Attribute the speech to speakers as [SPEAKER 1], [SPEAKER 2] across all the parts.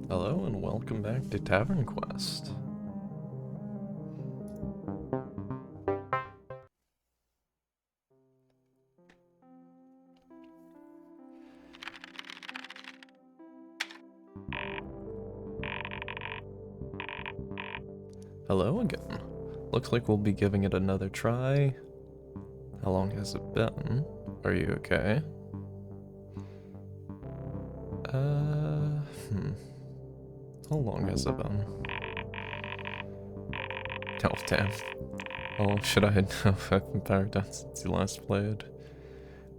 [SPEAKER 1] Hello and welcome back to Tavernquest. Hello again. Looks like we'll be giving it another try. How long has it been? Are you okay? How long has it been? Oh, damn. Well, should I know if I've been powered down since you last played?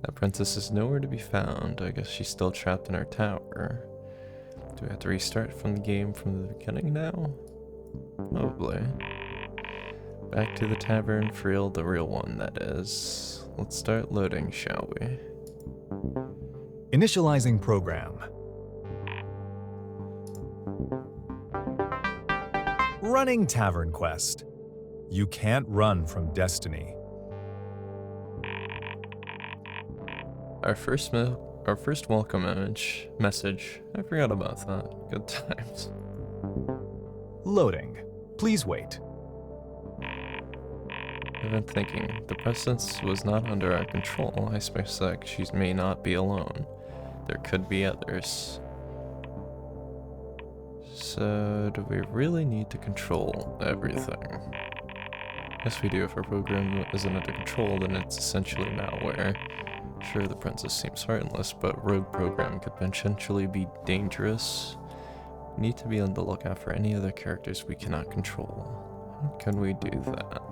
[SPEAKER 1] That princess is nowhere to be found. I guess she's still trapped in her tower. Do we have to restart from the game from the beginning now? Probably. Back to the tavern for real, the real one, that is. Let's start loading, shall we?
[SPEAKER 2] Initializing program. Running Tavernquest. You can't run from destiny.
[SPEAKER 1] Our first welcome message. I forgot about that. Good times.
[SPEAKER 2] Loading. Please wait.
[SPEAKER 1] I've been thinking, the presence was not under our control. I suspect she may not be alone. There could be others. So, do we really need to control everything? Yes, we do. If our program isn't under control, then it's essentially malware. Sure, the princess seems harmless, but rogue program could potentially be dangerous. We need to be on the lookout for any other characters we cannot control. How can we do that?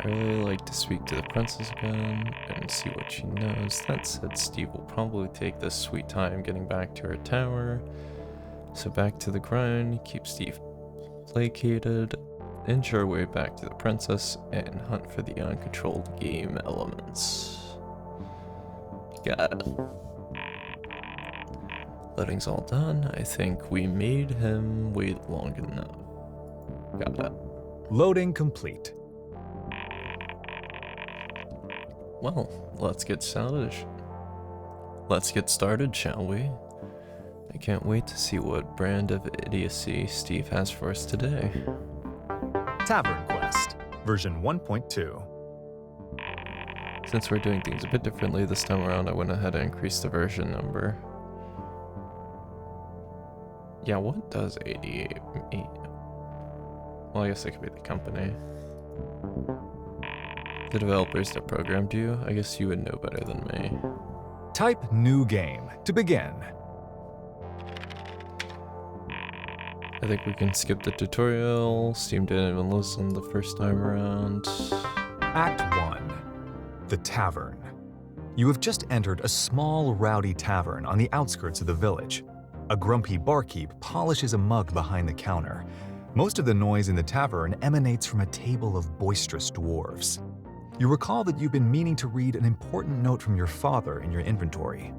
[SPEAKER 1] I really like to speak to the princess again and see what she knows. That said, Steve will probably take this sweet time getting back to her tower. So back to the grind, keep Steve placated, inch our way back to the princess, and hunt for the uncontrolled game elements. Got it. Loading's all done. I think we made him wait long enough. Got it.
[SPEAKER 2] Loading complete.
[SPEAKER 1] Well, let's get started. Let's get started, shall we? I can't wait to see what brand of idiocy Steve has for us today.
[SPEAKER 2] Tavernquest, version 1.2.
[SPEAKER 1] Since we're doing things a bit differently this time around, I went ahead and increased the version number. Yeah, what does 88 mean? Well, I guess it could be the company. The developers that programmed you, I guess you would know better than me.
[SPEAKER 2] Type new game to begin.
[SPEAKER 1] I think we can skip the tutorial. Steam didn't even listen the first time around.
[SPEAKER 2] Act 1. The Tavern. You have just entered a small, rowdy tavern on the outskirts of the village. A grumpy barkeep polishes a mug behind the counter. Most of the noise in the tavern emanates from a table of boisterous dwarves. You recall that you've been meaning to read an important note from your father in your inventory.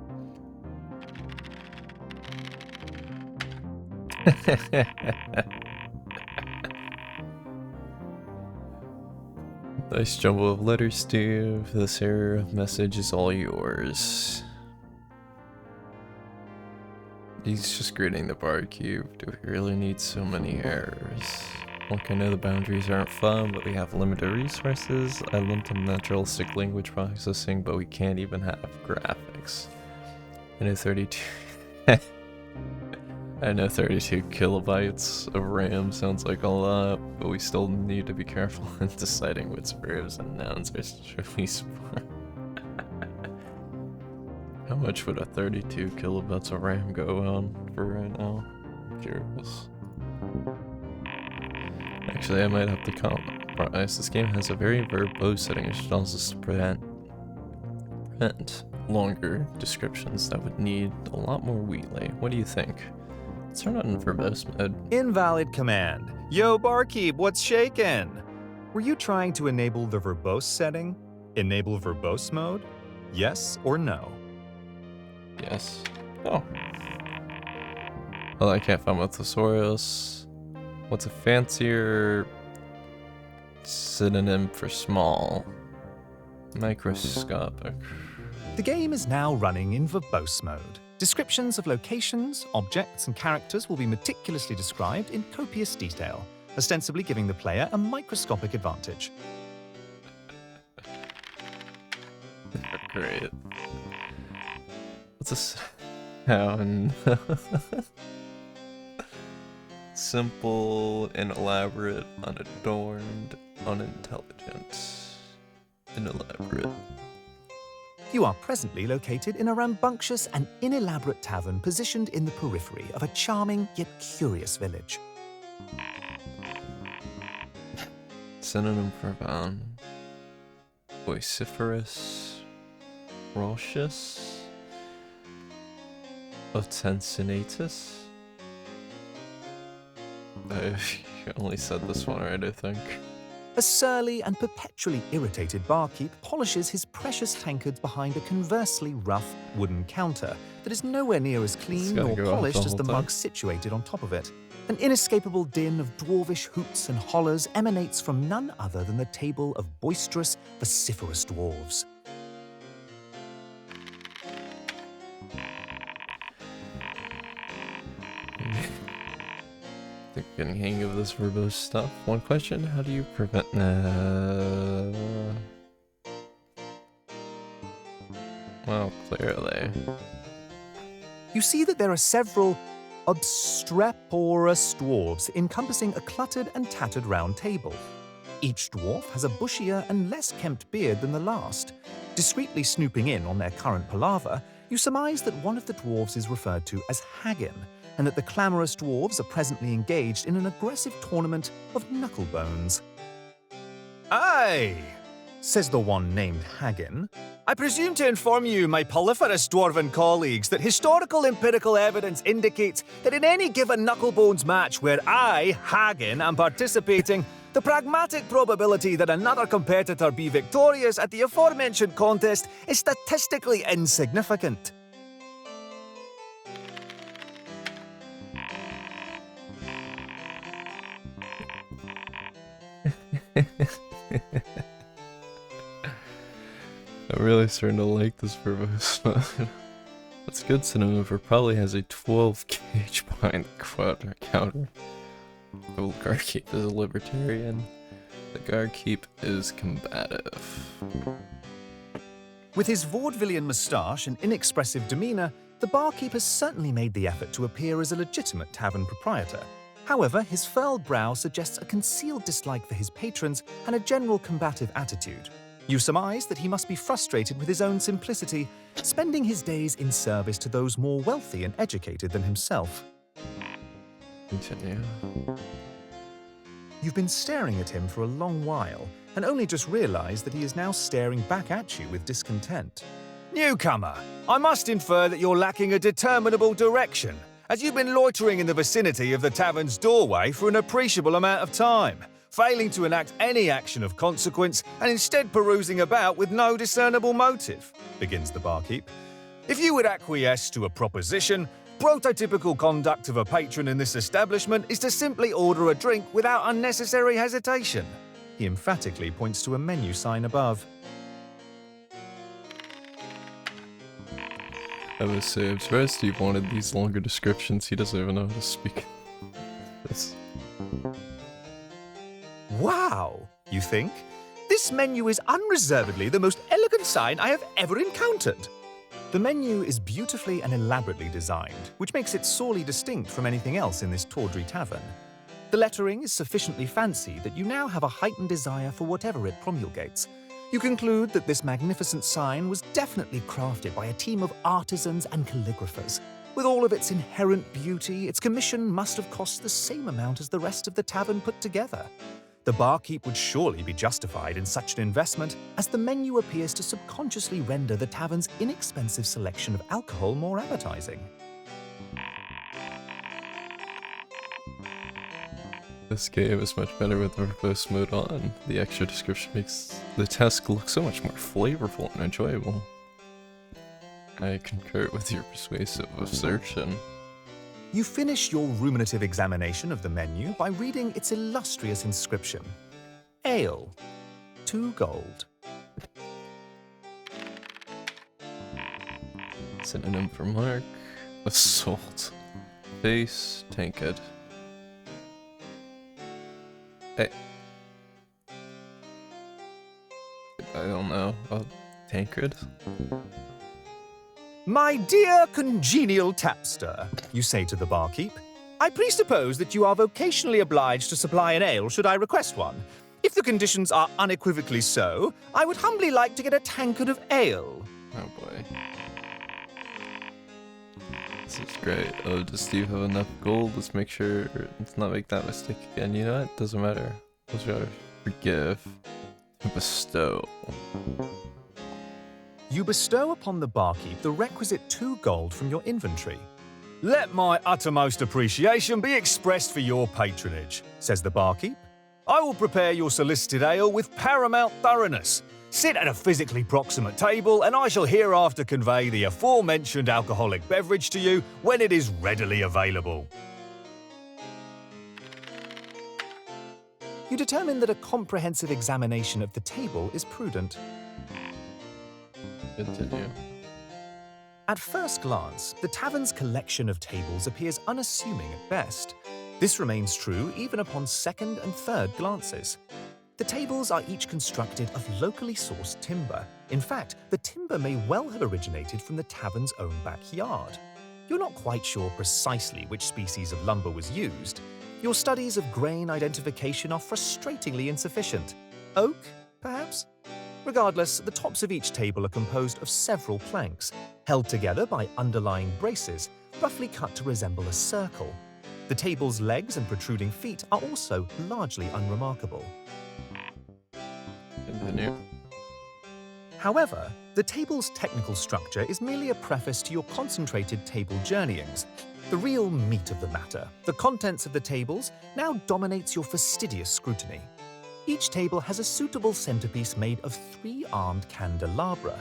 [SPEAKER 1] Nice jumble of letters, Steve. This here message is all yours. He's just greeting the barkeep. Do we really need so many errors? Look, I know the boundaries aren't fun, but we have limited resources. I love the naturalistic language processing, but we can't even have graphics. I know 32... I know 32 kilobytes of RAM sounds like a lot, but we still need to be careful in deciding which verbs and nouns are released for. How much would a 32 kilobytes of RAM go on for right now? I'm curious. Actually, I might have to compromise. This game has a very verbose setting which allows us to prevent longer descriptions that would need a lot more wheatley. What do you think? Let's turn on verbose mode.
[SPEAKER 2] Invalid command. Yo, barkeep, what's shakin'? Were you trying to enable the verbose setting? Enable verbose mode? Yes or no?
[SPEAKER 1] Yes. Oh. Well, I can't find my thesaurus. What's a fancier synonym for small? Microscopic.
[SPEAKER 2] The game is now running in verbose mode. Descriptions of locations, objects, and characters will be meticulously described in copious detail, ostensibly giving the player a microscopic advantage.
[SPEAKER 1] Great. What's this sound? Simple, inelaborate, unadorned, unintelligent. Inelaborate.
[SPEAKER 2] You are presently located in a rambunctious and inelaborate tavern positioned in the periphery of a charming yet curious village.
[SPEAKER 1] Synonym for noun. Vociferous. Raucous. Otensinatus. I only said this one right, I think.
[SPEAKER 2] A surly and perpetually irritated barkeep polishes his precious tankards behind a conversely rough wooden counter that is nowhere near as clean
[SPEAKER 1] gotta
[SPEAKER 2] nor
[SPEAKER 1] go out
[SPEAKER 2] polished
[SPEAKER 1] the
[SPEAKER 2] as the
[SPEAKER 1] whole time.
[SPEAKER 2] mug situated on top of it. An inescapable din of dwarvish hoots and hollers emanates from none other than the table of boisterous, vociferous dwarves.
[SPEAKER 1] Getting hang of this verbose stuff. One question, how do you prevent... Well, clearly.
[SPEAKER 2] You see that there are several obstreporous dwarves encompassing a cluttered and tattered round table. Each dwarf has a bushier and less kempt beard than the last. Discreetly snooping in on their current palaver, you surmise that one of the dwarves is referred to as Haggin, and that the clamorous dwarves are presently engaged in an aggressive tournament of knucklebones. "Aye," says the one named Haggin. "I presume to inform you, my proliferous dwarven colleagues, that historical empirical evidence indicates that in any given knucklebones match where I, Haggin, am participating, the pragmatic probability that another competitor be victorious at the aforementioned contest is statistically insignificant."
[SPEAKER 1] I'm really starting to like this verbose mode. That's good synonym for probably has a 12 gauge behind the counter. The guard keep is a libertarian. The guard keep is combative.
[SPEAKER 2] With his vaudevillian moustache and inexpressive demeanour, the barkeep has certainly made the effort to appear as a legitimate tavern proprietor. However, his furrowed brow suggests a concealed dislike for his patrons and a general combative attitude. You surmise that he must be frustrated with his own simplicity, spending his days in service to those more wealthy and educated than himself.
[SPEAKER 1] Continue.
[SPEAKER 2] You've been staring at him for a long while, and only just realised that he is now staring back at you with discontent. "Newcomer, I must infer that you're lacking a determinable direction, as you've been loitering in the vicinity of the tavern's doorway for an appreciable amount of time, failing to enact any action of consequence and instead perusing about with no discernible motive," begins the barkeep. "If you would acquiesce to a proposition, prototypical conduct of a patron in this establishment is to simply order a drink without unnecessary hesitation." He emphatically points to a menu sign above.
[SPEAKER 1] I would say, I'm surprised Steve wanted these longer descriptions. He doesn't even know how to speak this.
[SPEAKER 2] Wow, you think? This menu is unreservedly the most elegant sign I have ever encountered. The menu is beautifully and elaborately designed, which makes it sorely distinct from anything else in this tawdry tavern. The lettering is sufficiently fancy that you now have a heightened desire for whatever it promulgates. You conclude that this magnificent sign was definitely crafted by a team of artisans and calligraphers. With all of its inherent beauty, its commission must have cost the same amount as the rest of the tavern put together. The barkeep would surely be justified in such an investment, as the menu appears to subconsciously render the tavern's inexpensive selection of alcohol more appetizing.
[SPEAKER 1] This game is much better with the verbose mode on. The extra description makes the task look so much more flavorful and enjoyable. I concur with your persuasive assertion.
[SPEAKER 2] You finish your ruminative examination of the menu by reading its illustrious inscription. Ale, 2 gold.
[SPEAKER 1] Synonym for mark. Assault. Face, tankard. Hey. I don't know. Tankard?
[SPEAKER 2] My dear congenial tapster, you say to the barkeep, I presuppose that you are vocationally obliged to supply an ale should I request one. If the conditions are unequivocally so, I would humbly like to get a tankard of ale.
[SPEAKER 1] Oh boy. This is great. Oh, do you have enough gold? Let's make sure let's not make that mistake again. You know what? Doesn't matter. Let's try to forgive and bestow.
[SPEAKER 2] You bestow upon the barkeep the requisite 2 gold from your inventory. Let my uttermost appreciation be expressed for your patronage, says the barkeep. I will prepare your solicited ale with paramount thoroughness. Sit at a physically proximate table, and I shall hereafter convey the aforementioned alcoholic beverage to you when it is readily available. You determine that a comprehensive examination of the table is prudent.
[SPEAKER 1] Continue.
[SPEAKER 2] At first glance, the tavern's collection of tables appears unassuming at best. This remains true even upon second and third glances. The tables are each constructed of locally sourced timber. In fact, the timber may well have originated from the tavern's own backyard. You're not quite sure precisely which species of lumber was used. Your studies of grain identification are frustratingly insufficient. Oak, perhaps? Regardless, the tops of each table are composed of several planks, held together by underlying braces, roughly cut to resemble a circle. The table's legs and protruding feet are also largely unremarkable.
[SPEAKER 1] Continue.
[SPEAKER 2] However, the table's technical structure is merely a preface to your concentrated table journeyings. The real meat of the matter, the contents of the tables, now dominates your fastidious scrutiny. Each table has a suitable centerpiece made of 3-armed candelabra.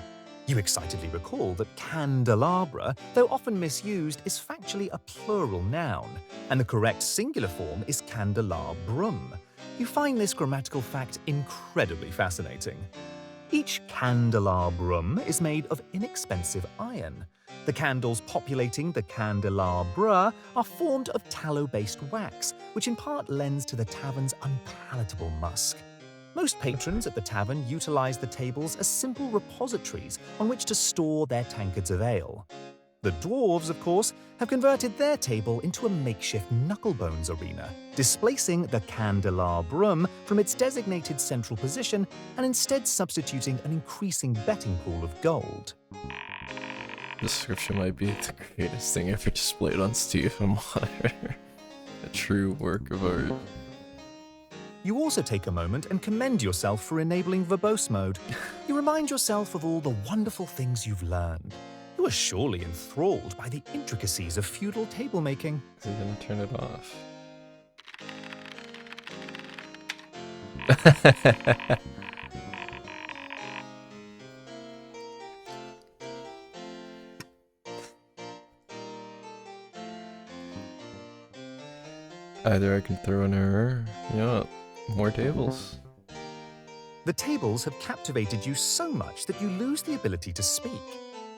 [SPEAKER 2] You excitedly recall that candelabra, though often misused, is factually a plural noun, and the correct singular form is candelabrum. You find this grammatical fact incredibly fascinating. Each candelabrum is made of inexpensive iron. The candles populating the candelabra are formed of tallow-based wax, which in part lends to the tavern's unpalatable musk. Most patrons at the tavern utilize the tables as simple repositories on which to store their tankards of ale. The dwarves, of course, have converted their table into a makeshift knucklebones arena, displacing the candelabrum from its designated central position and instead substituting an increasing betting pool of gold.
[SPEAKER 1] This description might be the greatest thing ever displayed on Steam Monitor. A true work of art.
[SPEAKER 2] You also take a moment and commend yourself for enabling verbose mode. You remind yourself of all the wonderful things you've learned. You are surely enthralled by the intricacies of feudal table making.
[SPEAKER 1] Is he gonna turn it off? Either I can throw in her, more tables.
[SPEAKER 2] The tables have captivated you so much that you lose the ability to speak.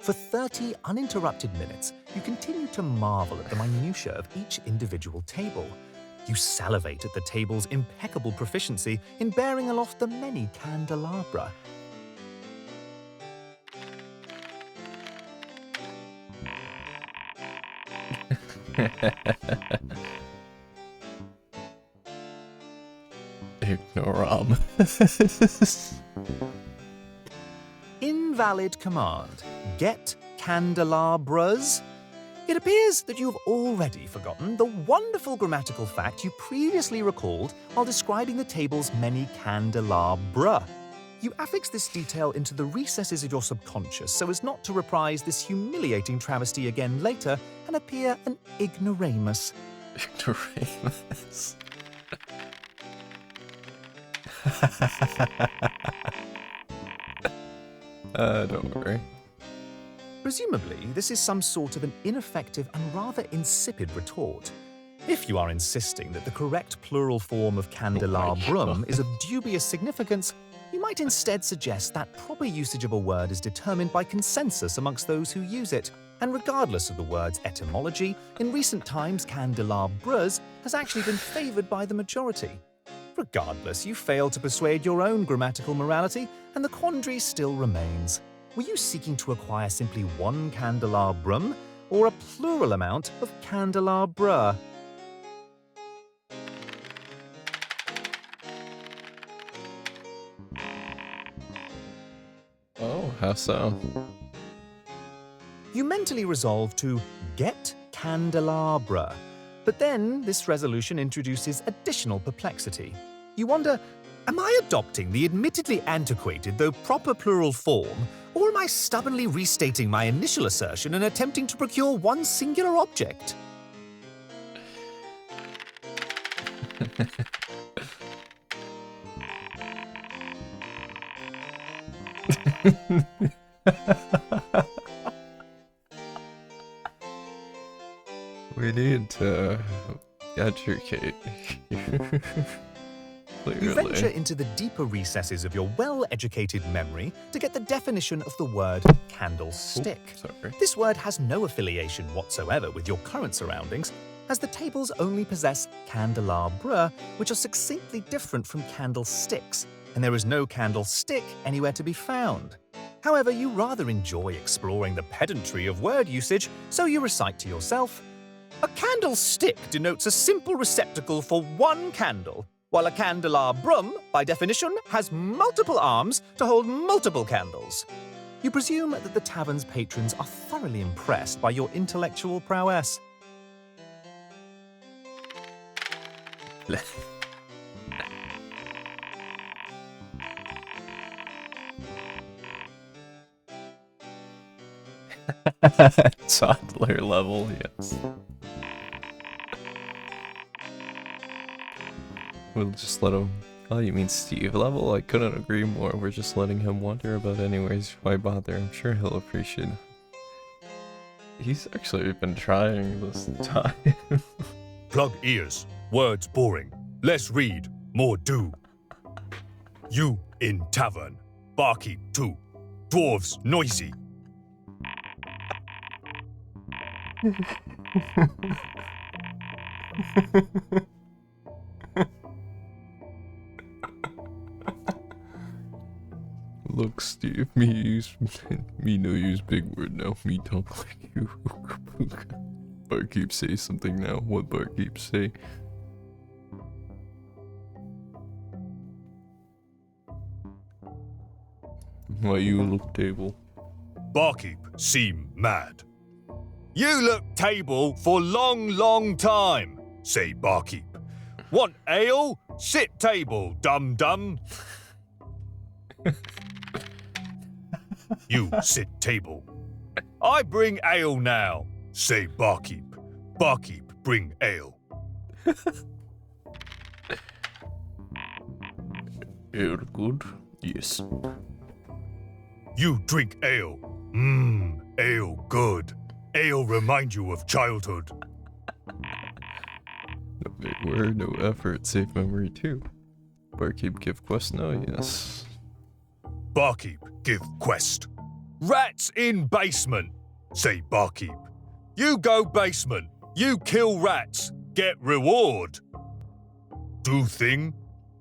[SPEAKER 2] For 30 uninterrupted minutes, you continue to marvel at the minutiae of each individual table. You salivate at the table's impeccable proficiency in bearing aloft the many candelabra.
[SPEAKER 1] Ignoram.
[SPEAKER 2] Invalid command. Get candelabras. It appears that you have already forgotten the wonderful grammatical fact you previously recalled while describing the table's many candelabra. You affix this detail into the recesses of your subconscious so as not to reprise this humiliating travesty again later and appear an ignoramus.
[SPEAKER 1] Ignoramus. Don't worry.
[SPEAKER 2] Presumably, this is some sort of an ineffective and rather insipid retort. If you are insisting that the correct plural form of candelabrum is of dubious significance, You might instead suggest that proper usage of a word is determined by consensus amongst those who use it, and regardless of the word's etymology, in recent times candelabras has actually been favoured by the majority. Regardless, you failed to persuade your own grammatical morality, and the quandary still remains. Were you seeking to acquire simply one candelabrum, or a plural amount of candelabra?
[SPEAKER 1] Oh, how so?
[SPEAKER 2] You mentally resolve to get candelabra, but then this resolution introduces additional perplexity. You wonder, am I adopting the admittedly antiquated though proper plural form, or am I stubbornly restating my initial assertion and attempting to procure one singular object?
[SPEAKER 1] We need to educate you.
[SPEAKER 2] You venture into the deeper recesses of your well-educated memory to get the definition of the word candlestick.
[SPEAKER 1] Sorry.
[SPEAKER 2] This word has no affiliation whatsoever with your current surroundings, as the tables only possess candelabra, which are succinctly different from candlesticks, and there is no candlestick anywhere to be found. However, you rather enjoy exploring the pedantry of word usage, so you recite to yourself, "A candlestick denotes a simple receptacle for one candle, while a candelabrum, by definition, has multiple arms to hold multiple candles." You presume that the tavern's patrons are thoroughly impressed by your intellectual prowess.
[SPEAKER 1] Toddler level, yes. We'll just let him... Oh, you mean Steve level? I couldn't agree more. We're just letting him wonder about anyways. Why bother? I'm sure he'll appreciate it. He's actually been trying this time.
[SPEAKER 3] Plug ears. Words boring. Less read, more do. You in tavern. Barkeep 2. Dwarves noisy.
[SPEAKER 1] Look, Steve, me no use big word now. Me talk like you. Barkeep say something now. What barkeep say? Why you look table?
[SPEAKER 3] Barkeep seem mad. You look table for long time, say barkeep. Want ale? Sit table, dum-dum. You sit table. I bring ale now, say barkeep. Barkeep bring ale.
[SPEAKER 1] Ale good? Yes.
[SPEAKER 3] You drink ale. Ale good. Ale remind you of childhood.
[SPEAKER 1] No big word, no effort, safe memory too. Barkeep give quest now, yes.
[SPEAKER 3] Barkeep give quest. Rats in basement, say barkeep. You go basement. You kill rats. Get reward. Do thing.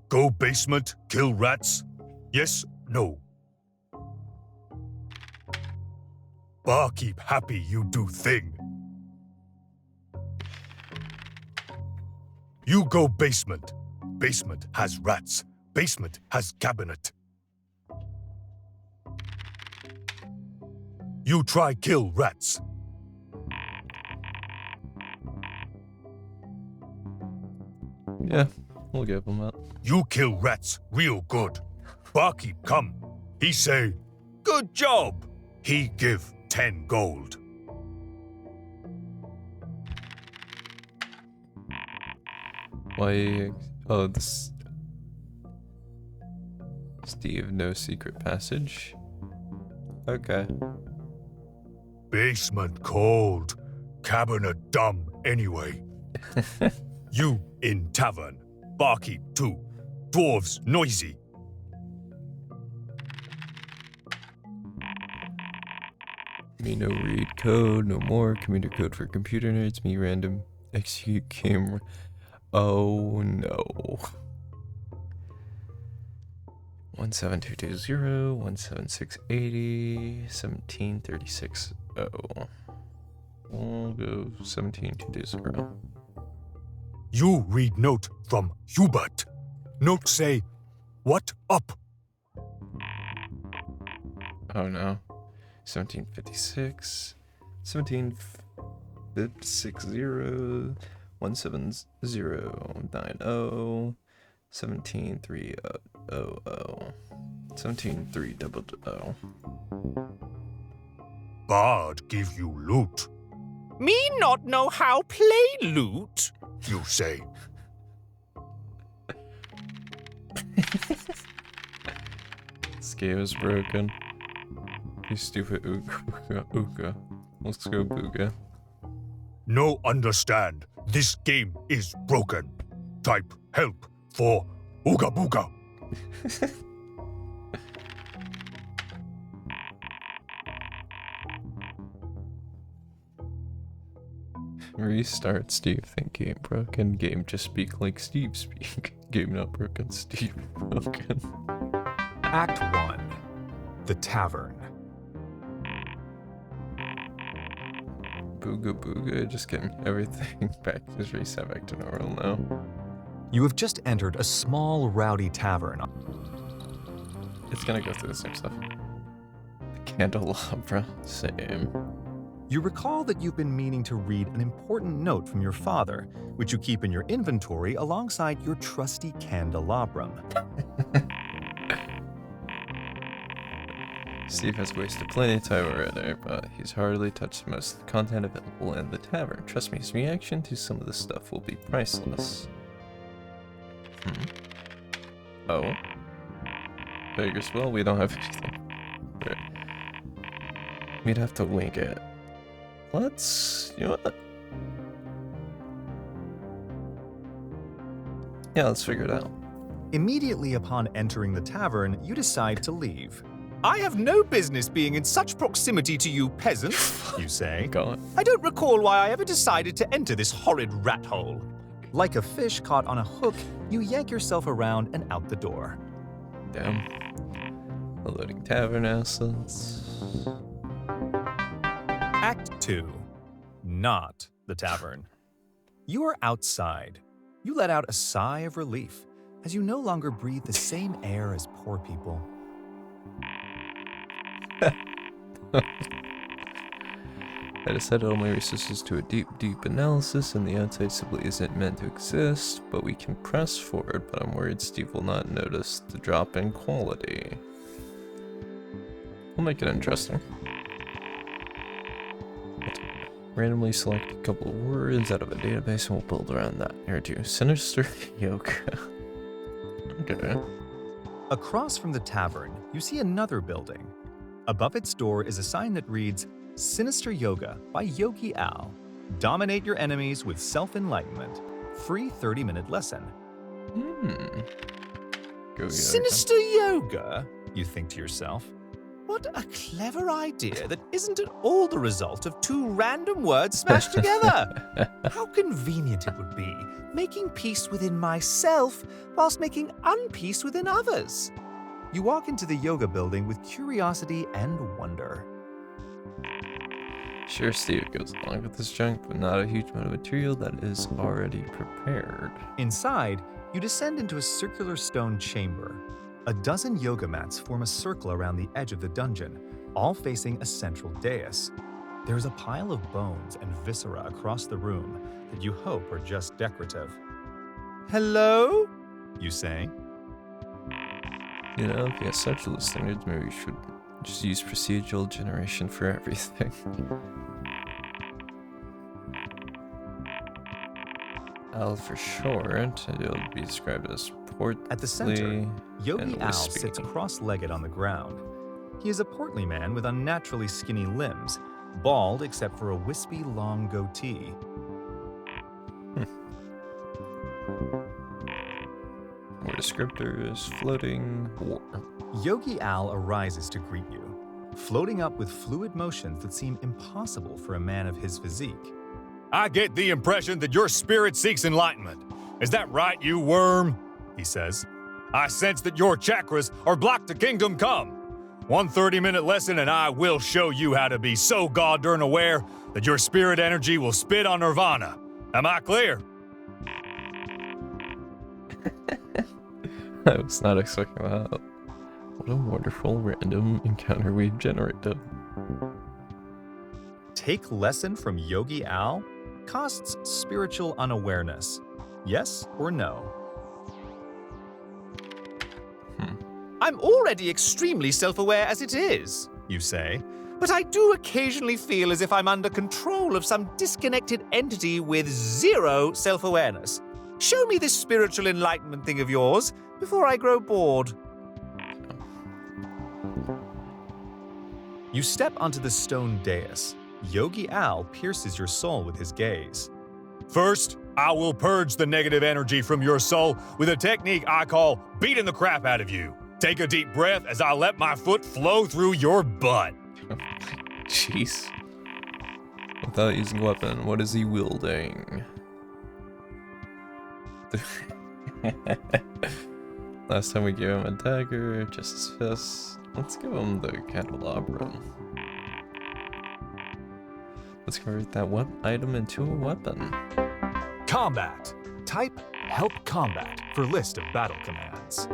[SPEAKER 3] Go basement. Kill rats. Yes, no. Barkeep happy you do thing. You go basement. Basement has rats. Basement has cabinet. You try kill rats.
[SPEAKER 1] Yeah, we'll give him that.
[SPEAKER 3] You kill rats real good. Barkeep come. He say, good job. He give 10 gold.
[SPEAKER 1] Why? Oh, this. Steve, no secret passage. Okay.
[SPEAKER 3] Basement cold. Cabinet dumb anyway. You in tavern. Barkeep 2. Dwarves noisy.
[SPEAKER 1] Me no read code, no more. Computer code for computer nerds. Me random execute camera. Oh no. 17220, 17680, 1736. We'll go 17220.
[SPEAKER 3] You read note from Hubert. Note say, what up?
[SPEAKER 1] Oh no. 1756, 1760, 17090, 17300, 17300.
[SPEAKER 3] Bard give you loot.
[SPEAKER 4] Me not know how play loot.
[SPEAKER 3] You say,
[SPEAKER 1] This game is broken. You stupid Ooga. Let's go Booga.
[SPEAKER 3] no understand. This game is broken. Type help for Ooga Booga.
[SPEAKER 1] Restart Steve, think game broken. Game just speak like Steve speak. Game not broken, Steve broken.
[SPEAKER 2] Act 1. The Tavern.
[SPEAKER 1] Booga, just getting everything back, just reset back to normal now.
[SPEAKER 2] You have just entered a small, rowdy tavern.
[SPEAKER 1] It's gonna go through the same stuff. The candelabra, same.
[SPEAKER 2] You recall that you've been meaning to read an important note from your father, which you keep in your inventory alongside your trusty candelabrum.
[SPEAKER 1] Steve has wasted plenty of time already, but he's hardly touched most of the content available in the tavern. Trust me, his reaction to some of this stuff will be priceless. Oh. Figures, well, we don't have anything. Right. We'd have to wing it. You know what? Yeah, let's figure it out.
[SPEAKER 2] Immediately upon entering the tavern, you decide to leave.
[SPEAKER 4] I have no business being in such proximity to you peasants,
[SPEAKER 2] You say,
[SPEAKER 1] Go on.
[SPEAKER 4] I don't recall why I ever decided to enter this horrid rat hole.
[SPEAKER 2] like a fish caught on a hook, you yank yourself around and out the door.
[SPEAKER 1] Damn. Loading tavern assets.
[SPEAKER 2] Act 2. Not the tavern. You are outside. You let out a sigh of relief as you no longer breathe the same air as poor people.
[SPEAKER 1] I decided all my resources to a deep analysis, and the outside simply isn't meant to exist, but we can press forward, but I'm worried Steve will not notice the drop in quality. We'll make it interesting. Randomly select a couple of words out of a database and we'll build around that. Here too. Sinister Yoga. Okay.
[SPEAKER 2] Across from the tavern, you see another building. Above its door is a sign that reads, Sinister Yoga by Yogi Al. Dominate your enemies with self-enlightenment. Free 30-minute lesson.
[SPEAKER 1] Go yoga.
[SPEAKER 4] Sinister yoga?
[SPEAKER 2] You think to yourself.
[SPEAKER 4] What a clever idea that isn't at all the result of two random words smashed together. How convenient it would be, making peace within myself whilst making unpeace within others.
[SPEAKER 2] You walk into the yoga building with curiosity and wonder.
[SPEAKER 1] Sure, Steve goes along with this junk, but not a huge amount of material that is already prepared.
[SPEAKER 2] Inside, you descend into a circular stone chamber. A dozen yoga mats form a circle around the edge of the dungeon, all facing a central dais. There is a pile of bones and viscera across the room that you hope are just decorative.
[SPEAKER 4] Hello?
[SPEAKER 2] You say.
[SPEAKER 1] You know, if you have such low standards, maybe we should just use procedural generation for everything. Al for short, it'll be described as portly.
[SPEAKER 2] At the center, Yogi
[SPEAKER 1] and
[SPEAKER 2] Al
[SPEAKER 1] wispy.
[SPEAKER 2] sits cross-legged on the ground. He is a portly man with unnaturally skinny limbs, bald except for a wispy long goatee.
[SPEAKER 1] More descriptors, floating war.
[SPEAKER 2] Yogi Al arises to greet you. floating up with fluid motions that seem impossible for a man of his physique.
[SPEAKER 3] I get the impression that your spirit seeks enlightenment. Is that right, you worm? He says. I sense that your chakras are blocked to kingdom come. 1 30-minute lesson and I will show you how to be so god-darn aware that your spirit energy will spit on nirvana. Am I clear?
[SPEAKER 1] I was not expecting that. What a wonderful random encounter we've generated.
[SPEAKER 2] Take lesson from Yogi Al? Costs spiritual unawareness. Yes or no?
[SPEAKER 4] I'm already extremely self-aware as it is, you say, but I do occasionally feel as if I'm under control of some disconnected entity with zero self-awareness. Show me this spiritual enlightenment thing of yours before I grow bored.
[SPEAKER 2] You step onto the stone dais. Yogi Al pierces your soul with his gaze.
[SPEAKER 3] First, I will purge the negative energy from your soul with a technique I call beating the crap out of you. Take a deep breath as I let my foot flow through your butt.
[SPEAKER 1] Jeez. Without using weapon, what is he wielding? Last time we gave him a dagger, just his fist. Let's give him the candelabra. Let's convert that item into a weapon.
[SPEAKER 2] Combat. Type Help Combat for list of battle commands.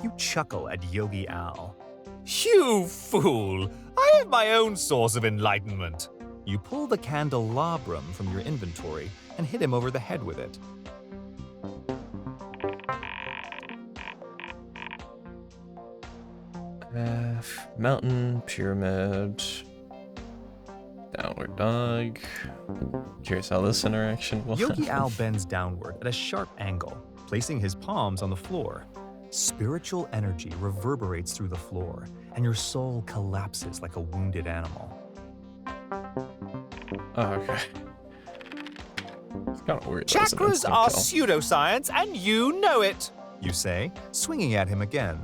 [SPEAKER 2] You chuckle at Yogi Al.
[SPEAKER 4] You fool! I have my own source of enlightenment.
[SPEAKER 2] You pull the candelabrum from your inventory and hit him over the head with it.
[SPEAKER 1] Mountain, pyramid, downward dog. Curious how this interaction will
[SPEAKER 2] Yogi
[SPEAKER 1] happen.
[SPEAKER 2] Al bends downward at a sharp angle, placing his palms on the floor. Spiritual energy reverberates through the floor, and your soul collapses like a wounded animal.
[SPEAKER 1] Oh, okay. It's kind of weird. That was an
[SPEAKER 4] Chakras
[SPEAKER 1] instant
[SPEAKER 4] are
[SPEAKER 1] kill.
[SPEAKER 4] pseudoscience, and you know it.
[SPEAKER 2] You say, swinging at him again.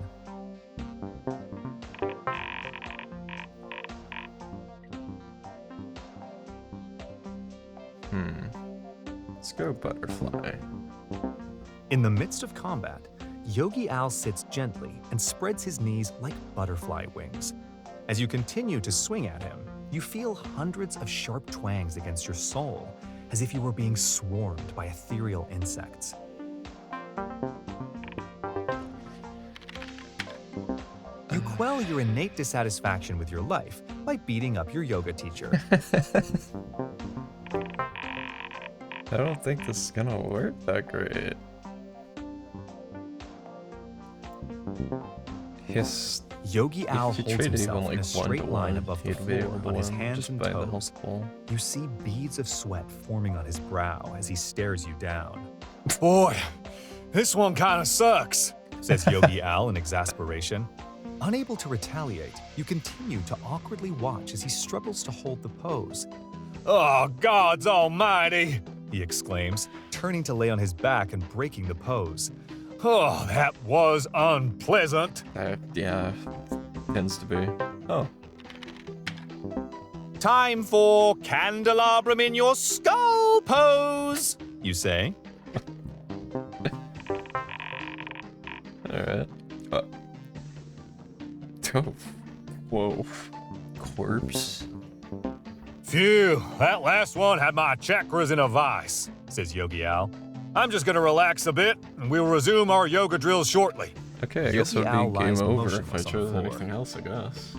[SPEAKER 1] Let's go butterfly.
[SPEAKER 2] In the midst of combat, Yogi Al sits gently and spreads his knees like butterfly wings. As you continue to swing at him, you feel hundreds of sharp twangs against your soul, as if you were being swarmed by ethereal insects. You quell your innate dissatisfaction with your life by beating up your yoga teacher.
[SPEAKER 1] I don't think this is gonna work that great. Yes.
[SPEAKER 2] Yogi Al
[SPEAKER 1] If you
[SPEAKER 2] holds
[SPEAKER 1] traded
[SPEAKER 2] himself
[SPEAKER 1] even
[SPEAKER 2] in a
[SPEAKER 1] like
[SPEAKER 2] straight
[SPEAKER 1] 1 to
[SPEAKER 2] line
[SPEAKER 1] 1,
[SPEAKER 2] above the
[SPEAKER 1] he'd be
[SPEAKER 2] floor
[SPEAKER 1] able to
[SPEAKER 2] on his
[SPEAKER 1] win
[SPEAKER 2] hands
[SPEAKER 1] just
[SPEAKER 2] and
[SPEAKER 1] by the
[SPEAKER 2] toes.
[SPEAKER 1] helpful.
[SPEAKER 2] You see beads of sweat forming on his brow as he stares you down.
[SPEAKER 3] Boy, this one kind of sucks.
[SPEAKER 2] Says Yogi Al in exasperation. Unable to retaliate, you continue to awkwardly watch as he struggles to hold the pose.
[SPEAKER 3] Oh, gods almighty.
[SPEAKER 2] He exclaims, turning to lay on his back and breaking the pose.
[SPEAKER 3] Oh, that was unpleasant.
[SPEAKER 1] Yeah, tends to be. Oh,
[SPEAKER 4] Time for candelabrum in your skull pose,
[SPEAKER 2] You say,
[SPEAKER 1] alright. Oh, whoa. Corpse?
[SPEAKER 3] Phew, that last one had my chakras in a vice, says Yogi Al. I'm just gonna relax a bit, and we'll resume our yoga drills shortly.
[SPEAKER 1] Okay, I guess it
[SPEAKER 2] Yogi Al
[SPEAKER 1] would be game
[SPEAKER 2] lies
[SPEAKER 1] over if I
[SPEAKER 2] motionless on
[SPEAKER 1] chose
[SPEAKER 2] the floor.
[SPEAKER 1] anything else, I guess.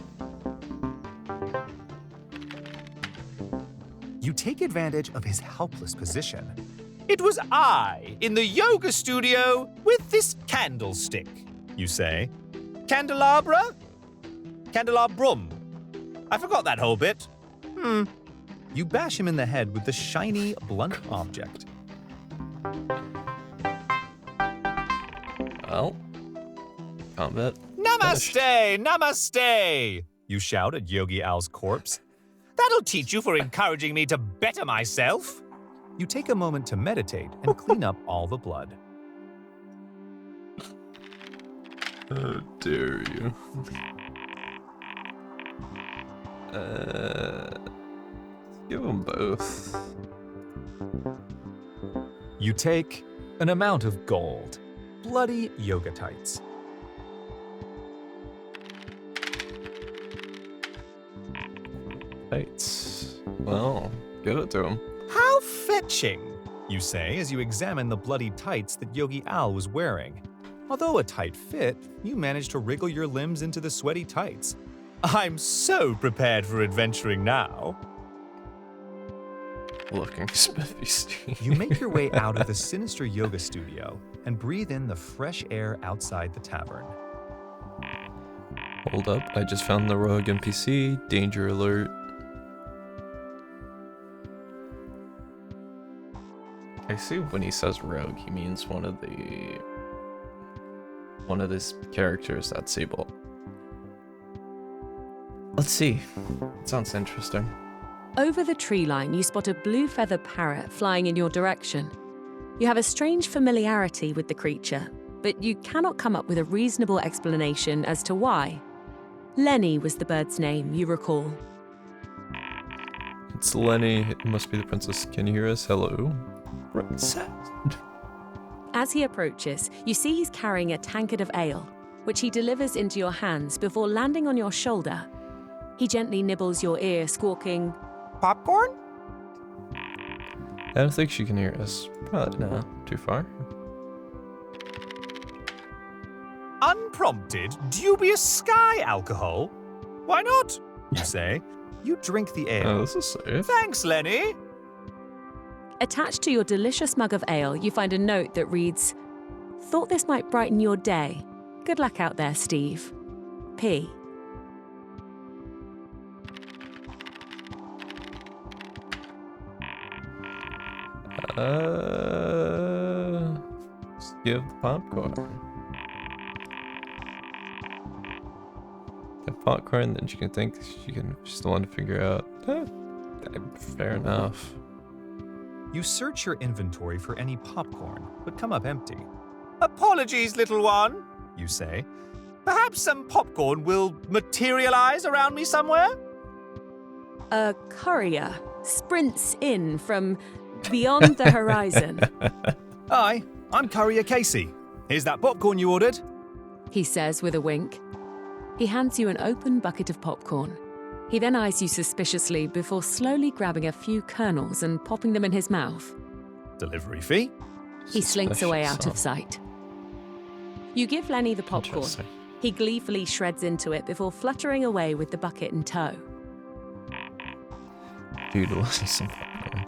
[SPEAKER 2] you take advantage of his helpless position.
[SPEAKER 4] It was I in the yoga studio with this candlestick.
[SPEAKER 2] You say,
[SPEAKER 4] Candelabra? Candelabrum. I forgot that whole bit.
[SPEAKER 2] you bash him in the head with the shiny, blunt object.
[SPEAKER 1] Well, combat.
[SPEAKER 4] Namaste, namaste.
[SPEAKER 2] You shout at Yogi Al's corpse.
[SPEAKER 4] That'll teach you for encouraging me to better myself.
[SPEAKER 2] You take a moment to meditate and clean up all the blood.
[SPEAKER 1] How dare you? Give them both.
[SPEAKER 2] You take an amount of gold, bloody yoga tights.
[SPEAKER 1] Tights. Well, give it to him.
[SPEAKER 2] How fetching, you say as you examine the bloody tights that Yogi Al was wearing. Although a tight fit, you manage to wriggle your limbs into the sweaty tights.
[SPEAKER 4] I'm so prepared for adventuring now.
[SPEAKER 1] Looking spiffy, Steve.
[SPEAKER 2] You make your way out of the sinister yoga studio and breathe in the fresh air outside the tavern.
[SPEAKER 1] Hold up, I just found the rogue NPC. Danger alert. I see when he says rogue, he means one of these characters that's able. Let's see. It sounds interesting.
[SPEAKER 5] Over the tree line, you spot a blue feather parrot flying in your direction. You have a strange familiarity with the creature, but you cannot come up with a reasonable explanation as to why. Lenny was the bird's name, you recall.
[SPEAKER 1] It's Lenny. It must be the princess. Can you hear us? Hello? Princess.
[SPEAKER 5] As he approaches, you see he's carrying a tankard of ale, which he delivers into your hands before landing on your shoulder. He gently nibbles your ear, squawking,
[SPEAKER 4] Popcorn?
[SPEAKER 1] I don't think she can hear us. Probably not too far.
[SPEAKER 4] Unprompted, dubious sky alcohol? Why not? You say. You drink the ale.
[SPEAKER 1] Oh, this is safe.
[SPEAKER 4] Thanks, Lenny.
[SPEAKER 5] Attached to your delicious mug of ale, you find a note that reads, "Thought this might brighten your day. Good luck out there, Steve. P."
[SPEAKER 1] Just give the popcorn. The popcorn, then she can think she's the one to figure out. Fair enough.
[SPEAKER 2] You search your inventory for any popcorn, but come up empty.
[SPEAKER 4] Apologies, little one, you say. Perhaps some popcorn will materialize around me somewhere?
[SPEAKER 5] A courier sprints in from beyond the horizon.
[SPEAKER 2] Hi, I'm Courier Casey. Here's that popcorn you ordered.
[SPEAKER 5] He says with a wink. He hands you an open bucket of popcorn. He then eyes you suspiciously before slowly grabbing a few kernels and popping them in his mouth.
[SPEAKER 2] Delivery fee?
[SPEAKER 5] He slinks away out of
[SPEAKER 1] Suspicious,
[SPEAKER 5] sight. You give Lenny the popcorn.
[SPEAKER 1] Interesting.
[SPEAKER 5] He gleefully shreds into it before fluttering away with the bucket in tow.
[SPEAKER 1] Dude, let's see some popcorn.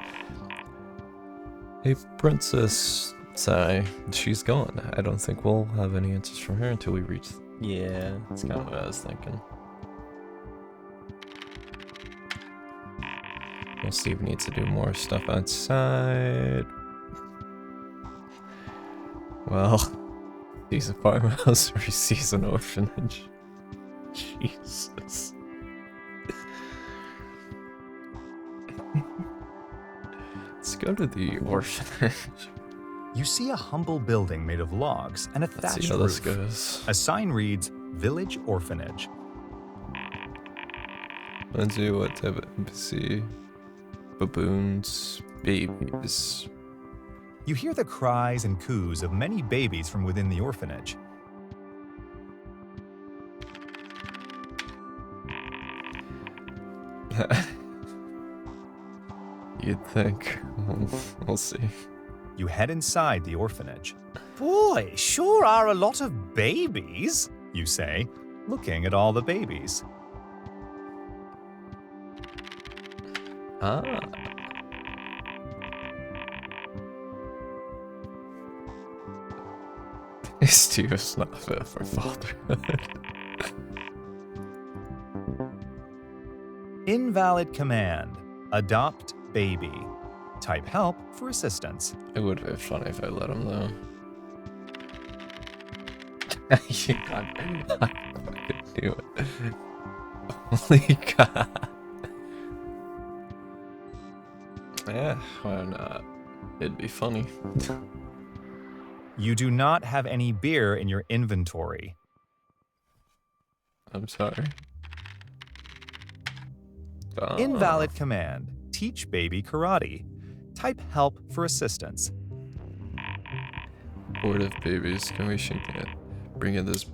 [SPEAKER 1] Hey, Princess Sai, she's gone. I don't think we'll have any answers from her until we reach. Yeah, that's kind of what I was thinking. We'll see if we need to do more stuff outside. Well, sees a farmhouse or he sees an orphanage. Jesus. Let's go to the orphanage.
[SPEAKER 2] You see a humble building made of logs and a
[SPEAKER 1] Let's
[SPEAKER 2] thatched
[SPEAKER 1] see how
[SPEAKER 2] roof.
[SPEAKER 1] this goes.
[SPEAKER 2] A sign reads, Village Orphanage.
[SPEAKER 1] Let's see what type of NPC. Baboons, babies.
[SPEAKER 2] You hear the cries and coos of many babies from within the orphanage.
[SPEAKER 1] You'd think. We'll see.
[SPEAKER 2] You head inside the orphanage.
[SPEAKER 4] Boy, sure are a lot of babies.
[SPEAKER 2] You say, looking at all the babies.
[SPEAKER 1] Ah. Steve is not fit for fatherhood.
[SPEAKER 2] Invalid command. Adopt baby. Type help for assistance.
[SPEAKER 1] It would have been funny if I let him though. You can't. I fucking do it. Holy God. Yeah, why not? It'd be funny.
[SPEAKER 2] You do not have any beer in your inventory.
[SPEAKER 1] I'm sorry.
[SPEAKER 2] Invalid command. Teach baby karate. Type help for assistance.
[SPEAKER 1] Abortive babies. Can we shake it? Bring in this.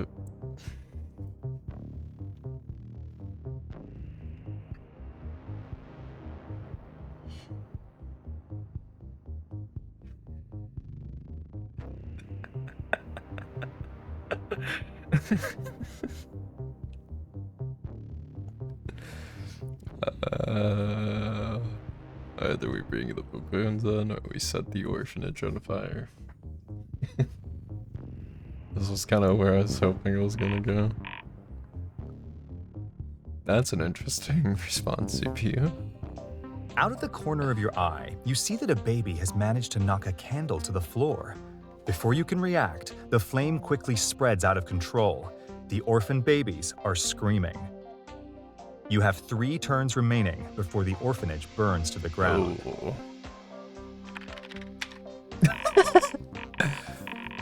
[SPEAKER 1] Either we bring the baboons in or we set the orphanage on fire. This was kind of where I was hoping it was gonna go. That's an interesting response, CPU.
[SPEAKER 2] Out of the corner of your eye, you see that a baby has managed to knock a candle to the floor. Before you can react, the flame quickly spreads out of control. The orphan babies are screaming. You have 3 turns remaining before the orphanage burns to the ground.
[SPEAKER 1] Oh.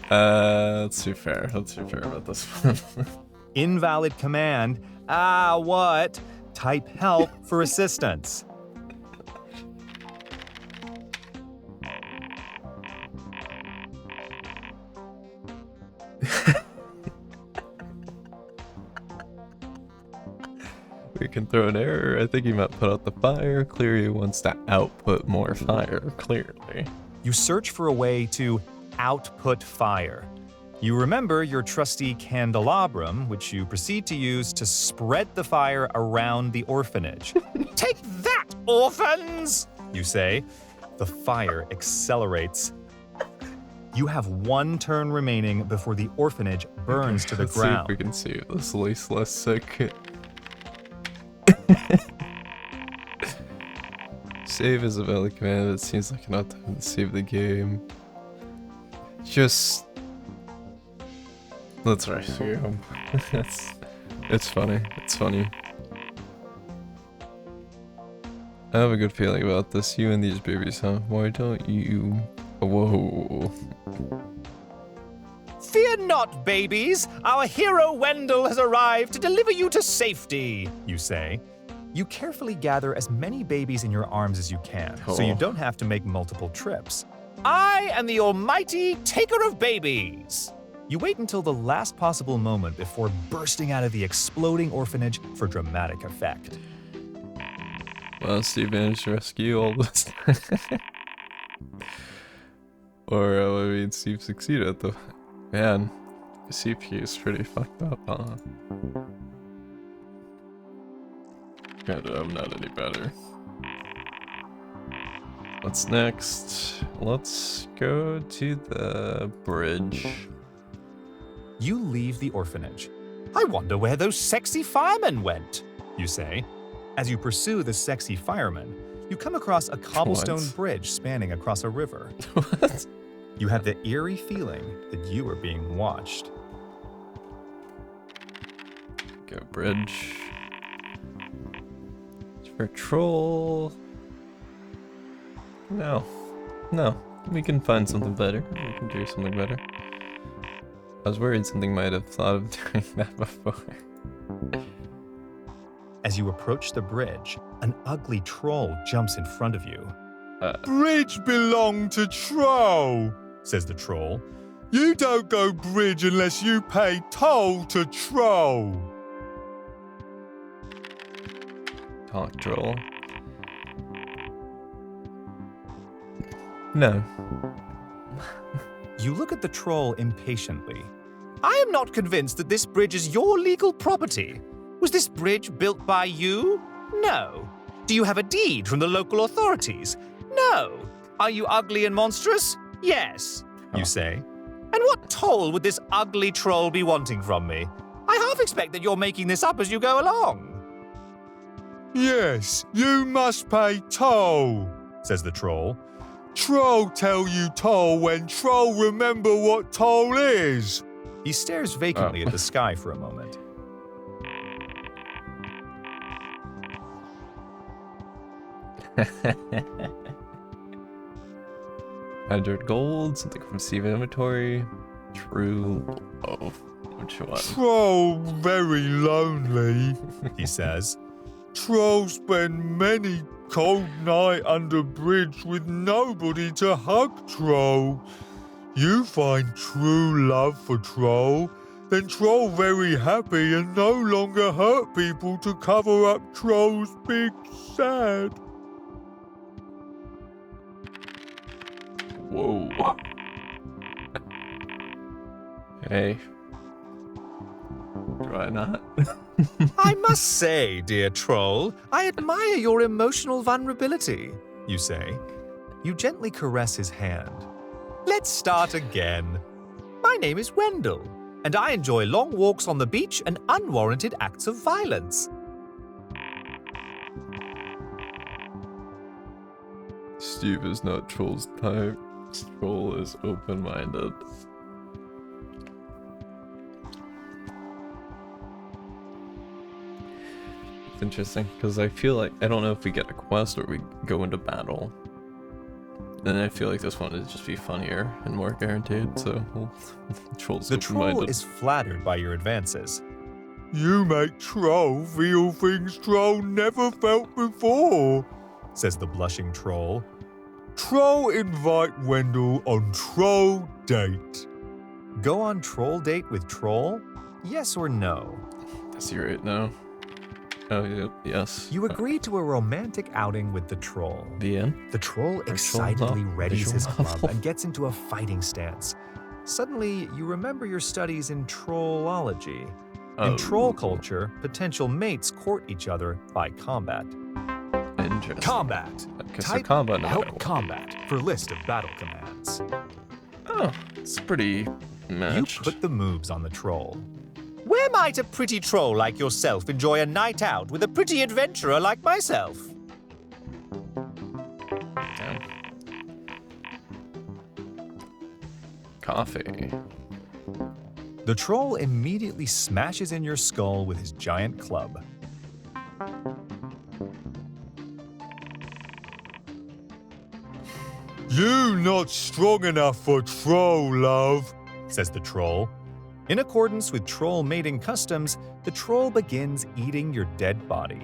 [SPEAKER 1] Let's be fair. Let's be fair about this one.
[SPEAKER 2] Invalid command. What? Type help for assistance.
[SPEAKER 1] We can throw an error. I think he might put out the fire. Clearly wants to output more fire, clearly.
[SPEAKER 2] You search for a way to output fire. You remember your trusty candelabrum, which you proceed to use to spread the fire around the orphanage. Take that, orphans! You say. The fire accelerates. You have 1 turn remaining before the orphanage burns to the
[SPEAKER 1] Let's
[SPEAKER 2] ground.
[SPEAKER 1] see if we can save this least less sick. Save is a valid command. It seems like enough time to save the game. Just let's rescue him. It's funny. It's funny. I have a good feeling about this. You and these babies, huh? Why don't you? Whoa.
[SPEAKER 4] Fear not, babies. Our hero Wendell has arrived to deliver you to safety.
[SPEAKER 2] You say. You carefully gather as many babies in your arms as you can, so you don't have to make multiple trips.
[SPEAKER 4] I am the almighty taker of babies.
[SPEAKER 2] You wait until the last possible moment before bursting out of the exploding orphanage for dramatic effect.
[SPEAKER 1] Well, Steve managed to rescue all this. Or, I mean, Steve succeeded though. Man, the CPU is pretty fucked up, huh? God, I'm not any better. What's next? Let's go to the bridge.
[SPEAKER 2] You leave the orphanage.
[SPEAKER 4] I wonder where those sexy firemen went.
[SPEAKER 2] You say. As you pursue the sexy fireman, you come across a cobblestone bridge spanning across a river.
[SPEAKER 1] What?
[SPEAKER 2] You have the eerie feeling that you are being watched.
[SPEAKER 1] Go bridge. For troll. No. We can find something better. We can do something better. I was worried something might have thought of doing that before.
[SPEAKER 2] As you approach the bridge, an ugly troll jumps in front of you.
[SPEAKER 3] Bridge belong to Troll, says the troll. You don't go bridge unless you pay toll to Troll.
[SPEAKER 1] Talk troll. No.
[SPEAKER 2] You look at the troll impatiently.
[SPEAKER 4] I am not convinced that this bridge is your legal property. Was this bridge built by you? No. Do you have a deed from the local authorities? No. Are you ugly and monstrous? Yes.
[SPEAKER 2] You say.
[SPEAKER 4] And what toll would this ugly troll be wanting from me? I half expect that you're making this up as you go along.
[SPEAKER 3] Yes, you must pay toll,
[SPEAKER 2] Says the troll.
[SPEAKER 3] Troll tell you toll when Troll remember what toll is.
[SPEAKER 2] He stares vacantly at the sky for a moment.
[SPEAKER 1] 100 gold, something from Steve inventory. True love. Which one?
[SPEAKER 3] Troll very lonely, he says. Troll spend many cold night under bridge with nobody to hug Troll. You find true love for Troll, then Troll very happy and no longer hurt people to cover up Troll's big sad.
[SPEAKER 1] Whoa. Hey. Do I not?
[SPEAKER 4] I must say, dear troll, I admire your emotional vulnerability, you say. You gently caress his hand. Let's start again. My name is Wendell, and I enjoy long walks on the beach and unwarranted acts of violence.
[SPEAKER 1] Steve is not Troll's type. Troll is open-minded. It's interesting, because I feel like, I don't know if we get a quest or we go into battle. And I feel like this one would just be funnier and more guaranteed, so Troll's
[SPEAKER 4] The troll
[SPEAKER 1] open-minded.
[SPEAKER 4] is flattered by your advances.
[SPEAKER 3] You make Troll feel things Troll never felt before,
[SPEAKER 4] Says the blushing troll.
[SPEAKER 3] Troll invite Wendell on Troll date.
[SPEAKER 4] Go on troll date with troll? Yes or no?
[SPEAKER 1] Is he right now? Oh, yep, yes.
[SPEAKER 4] You agree to a romantic outing with the troll.
[SPEAKER 1] The end?
[SPEAKER 4] The troll
[SPEAKER 1] Visual
[SPEAKER 4] excitedly
[SPEAKER 1] novel.
[SPEAKER 4] readies his
[SPEAKER 1] Visual
[SPEAKER 4] club
[SPEAKER 1] novel.
[SPEAKER 4] and gets into a fighting stance. Suddenly, you remember your studies in trollology.
[SPEAKER 1] Oh.
[SPEAKER 4] In troll culture, potential mates court each other by combat.
[SPEAKER 1] Interesting.
[SPEAKER 2] Combat.
[SPEAKER 1] Okay, so
[SPEAKER 2] Type
[SPEAKER 1] combat no
[SPEAKER 2] help
[SPEAKER 1] matter what.
[SPEAKER 2] combat for list of battle commands.
[SPEAKER 1] Oh, it's pretty matched.
[SPEAKER 4] You put the moves on the troll. Where might a pretty troll like yourself enjoy a night out with a pretty adventurer like myself?
[SPEAKER 1] Damn. Coffee.
[SPEAKER 4] The troll immediately smashes in your skull with his giant club.
[SPEAKER 3] You not strong enough for Troll, love,
[SPEAKER 4] Says the troll. In accordance with troll mating customs, the troll begins eating your dead body.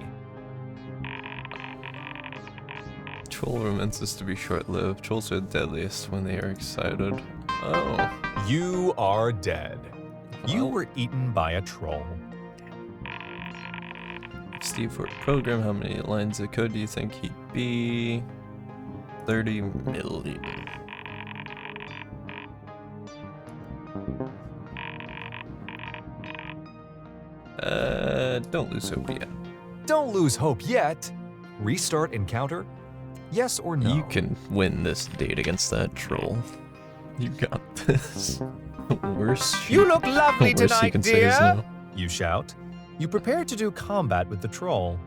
[SPEAKER 1] Troll romances to be short-lived. Trolls are deadliest when they are excited. Oh.
[SPEAKER 4] You are dead. You
[SPEAKER 1] Well.
[SPEAKER 4] were eaten by a troll.
[SPEAKER 1] If Steve were a program, how many lines of code do you think he'd be? 30 million. Don't lose hope yet.
[SPEAKER 2] Don't lose hope yet. Restart encounter? Yes or no?
[SPEAKER 1] You can win this date against that troll. You got this. Worse.
[SPEAKER 4] You look lovely
[SPEAKER 1] worst you
[SPEAKER 4] tonight,
[SPEAKER 1] can say is
[SPEAKER 4] dear!
[SPEAKER 1] no.
[SPEAKER 4] You shout. You prepare to do combat with the troll.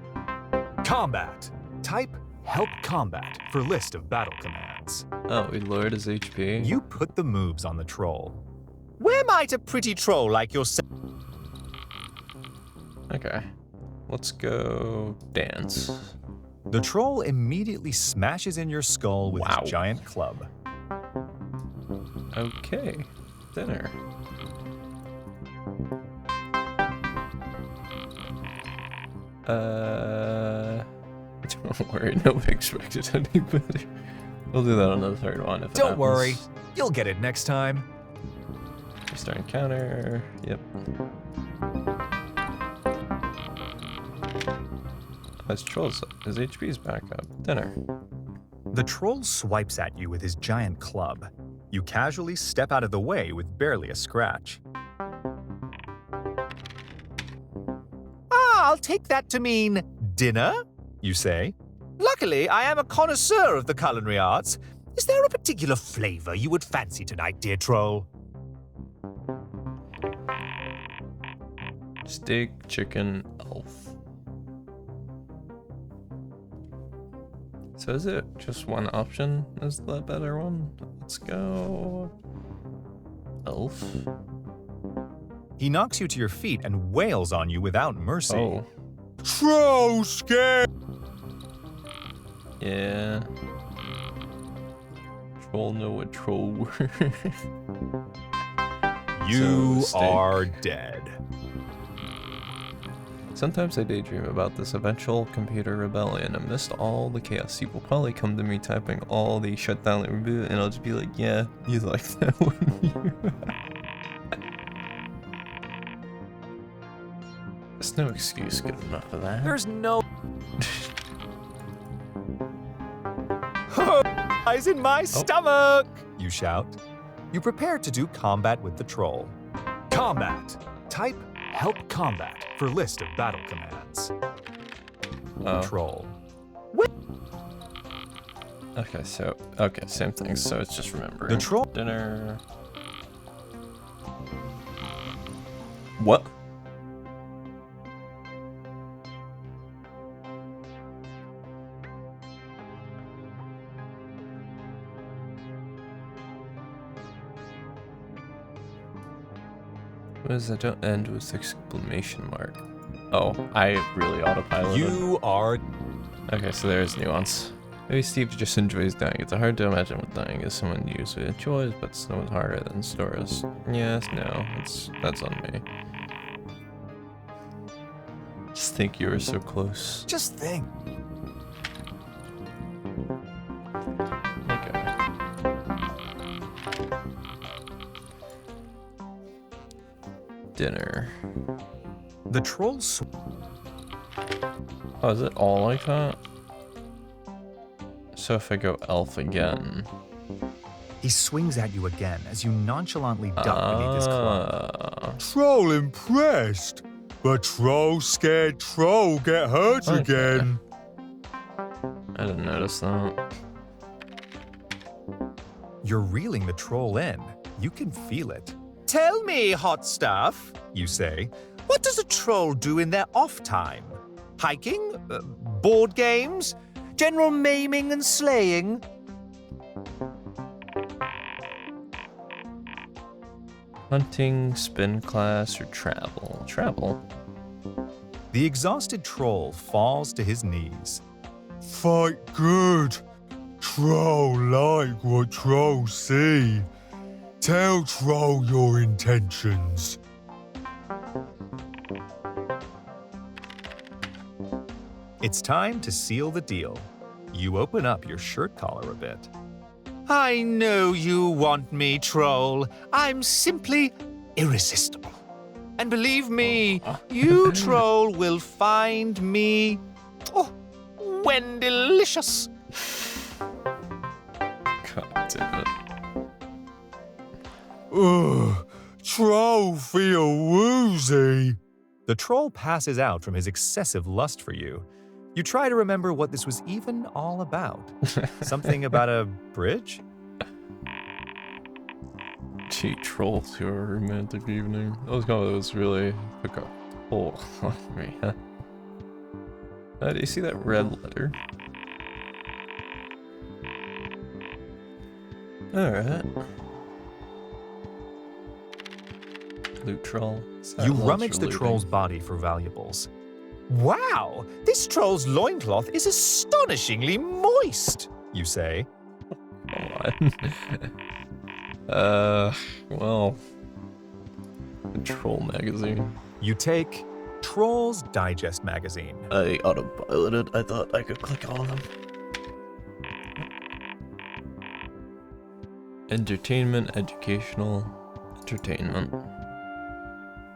[SPEAKER 2] Combat. Type help combat for list of battle commands.
[SPEAKER 1] Oh, we lowered his HP.
[SPEAKER 4] You put the moves on the troll. Where might a pretty troll like yourself?
[SPEAKER 1] Okay. Let's go dance.
[SPEAKER 4] The troll immediately smashes in your skull with
[SPEAKER 1] Wow.
[SPEAKER 4] his giant club.
[SPEAKER 1] Okay. Dinner. Don't worry, nobody expected any better. We'll do that on the third one if it
[SPEAKER 2] Don't worry.
[SPEAKER 1] happens.
[SPEAKER 2] You'll get it next time.
[SPEAKER 1] Restart encounter. Yep. His trolls. His HP's back up. Dinner.
[SPEAKER 4] The troll swipes at you with his giant club. You casually step out of the way with barely a scratch. I'll take that to mean dinner, you say. Luckily, I am a connoisseur of the culinary arts. Is there a particular flavor you would fancy tonight, dear troll?
[SPEAKER 1] Steak, chicken, elf. So is it just one option is the better one? Let's go elf.
[SPEAKER 4] He knocks you to your feet and wails on you without mercy.
[SPEAKER 1] Oh,
[SPEAKER 3] Troll scared.
[SPEAKER 1] yeah. Troll know what troll were.
[SPEAKER 2] You
[SPEAKER 1] steak.
[SPEAKER 2] are dead.
[SPEAKER 1] Sometimes I daydream about this eventual computer rebellion. Amidst all the chaos, you will probably come to me typing all the shutdown and reboot, and I'll just be like, yeah, you like that, wouldn't you? There's no excuse good enough for that.
[SPEAKER 4] There's no eyes in my stomach! You shout. You prepare to do combat with the troll.
[SPEAKER 2] Combat. Type help combat for list of battle commands.
[SPEAKER 1] Oh.
[SPEAKER 2] Troll.
[SPEAKER 1] Okay, same thing. So it's just remembering.
[SPEAKER 2] The troll.
[SPEAKER 1] Dinner. What? What is that? Don't end with exclamation mark. Oh, I really autopiloted.
[SPEAKER 2] You are.
[SPEAKER 1] Okay, so there's nuance. Maybe Steve just enjoys dying. It's hard to imagine what dying is someone usually enjoys, but snow is harder than stores. Yes, no, that's on me. Just think you were so close.
[SPEAKER 2] Just think.
[SPEAKER 1] Okay. Dinner.
[SPEAKER 2] The troll.
[SPEAKER 1] Oh, is it all like that? So if I go elf again.
[SPEAKER 2] He swings at you again as you nonchalantly duck beneath his club.
[SPEAKER 3] Troll impressed, but troll scared troll get hurt
[SPEAKER 1] Okay.
[SPEAKER 3] again.
[SPEAKER 1] I didn't notice that.
[SPEAKER 2] You're reeling the troll in. You can feel it.
[SPEAKER 4] Tell me, hot stuff, you say, what does a troll do in their off time? Hiking? Board games? General maiming and slaying?
[SPEAKER 1] Hunting, spin class, or travel? Travel.
[SPEAKER 2] The exhausted troll falls to his knees.
[SPEAKER 3] Fight good. Troll like what trolls see. Tell troll your intentions.
[SPEAKER 2] It's time to seal the deal. You open up your shirt collar a bit.
[SPEAKER 4] I know you want me, troll. I'm simply irresistible. And believe me, you, troll, will find me, when delicious.
[SPEAKER 1] God damn it.
[SPEAKER 3] Ugh, troll feel woozy.
[SPEAKER 2] The troll passes out from his excessive lust for you. You try to remember what this was even all about. Something about a bridge?
[SPEAKER 1] Cheat troll to a romantic evening. Those guys really took a hold on me, huh? Do you see that red letter? Alright. Loot troll.
[SPEAKER 2] You rummage the troll's body for valuables.
[SPEAKER 4] Wow, this troll's loincloth is astonishingly moist,
[SPEAKER 2] You say.
[SPEAKER 1] Come on. Well. The troll magazine.
[SPEAKER 2] You take Troll's Digest magazine.
[SPEAKER 1] I autopiloted. I thought I could click on them. Entertainment, educational, entertainment.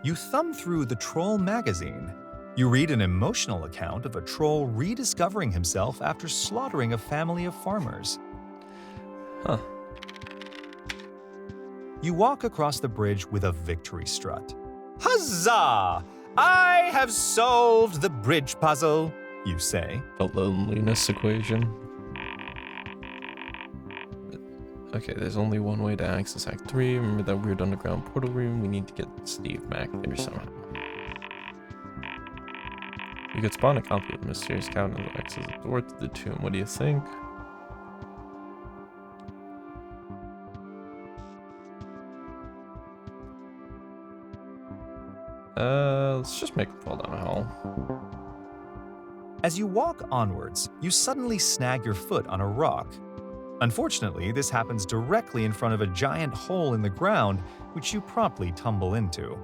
[SPEAKER 2] You thumb through the Troll magazine. You read an emotional account of a troll rediscovering himself after slaughtering a family of farmers.
[SPEAKER 1] Huh.
[SPEAKER 2] You walk across the bridge with a victory strut.
[SPEAKER 4] Huzzah! I have solved the bridge puzzle,
[SPEAKER 2] You say.
[SPEAKER 1] The loneliness equation. Okay, there's only one way to access Act 3. Remember that weird underground portal room? We need to get Steve back there somehow. You could spawn a copy of the mysterious cabinet that access the door to the tomb. What do you think? Let's just make him fall down a hole.
[SPEAKER 2] As you walk onwards, you suddenly snag your foot on a rock. Unfortunately, this happens directly in front of a giant hole in the ground, which you promptly tumble into.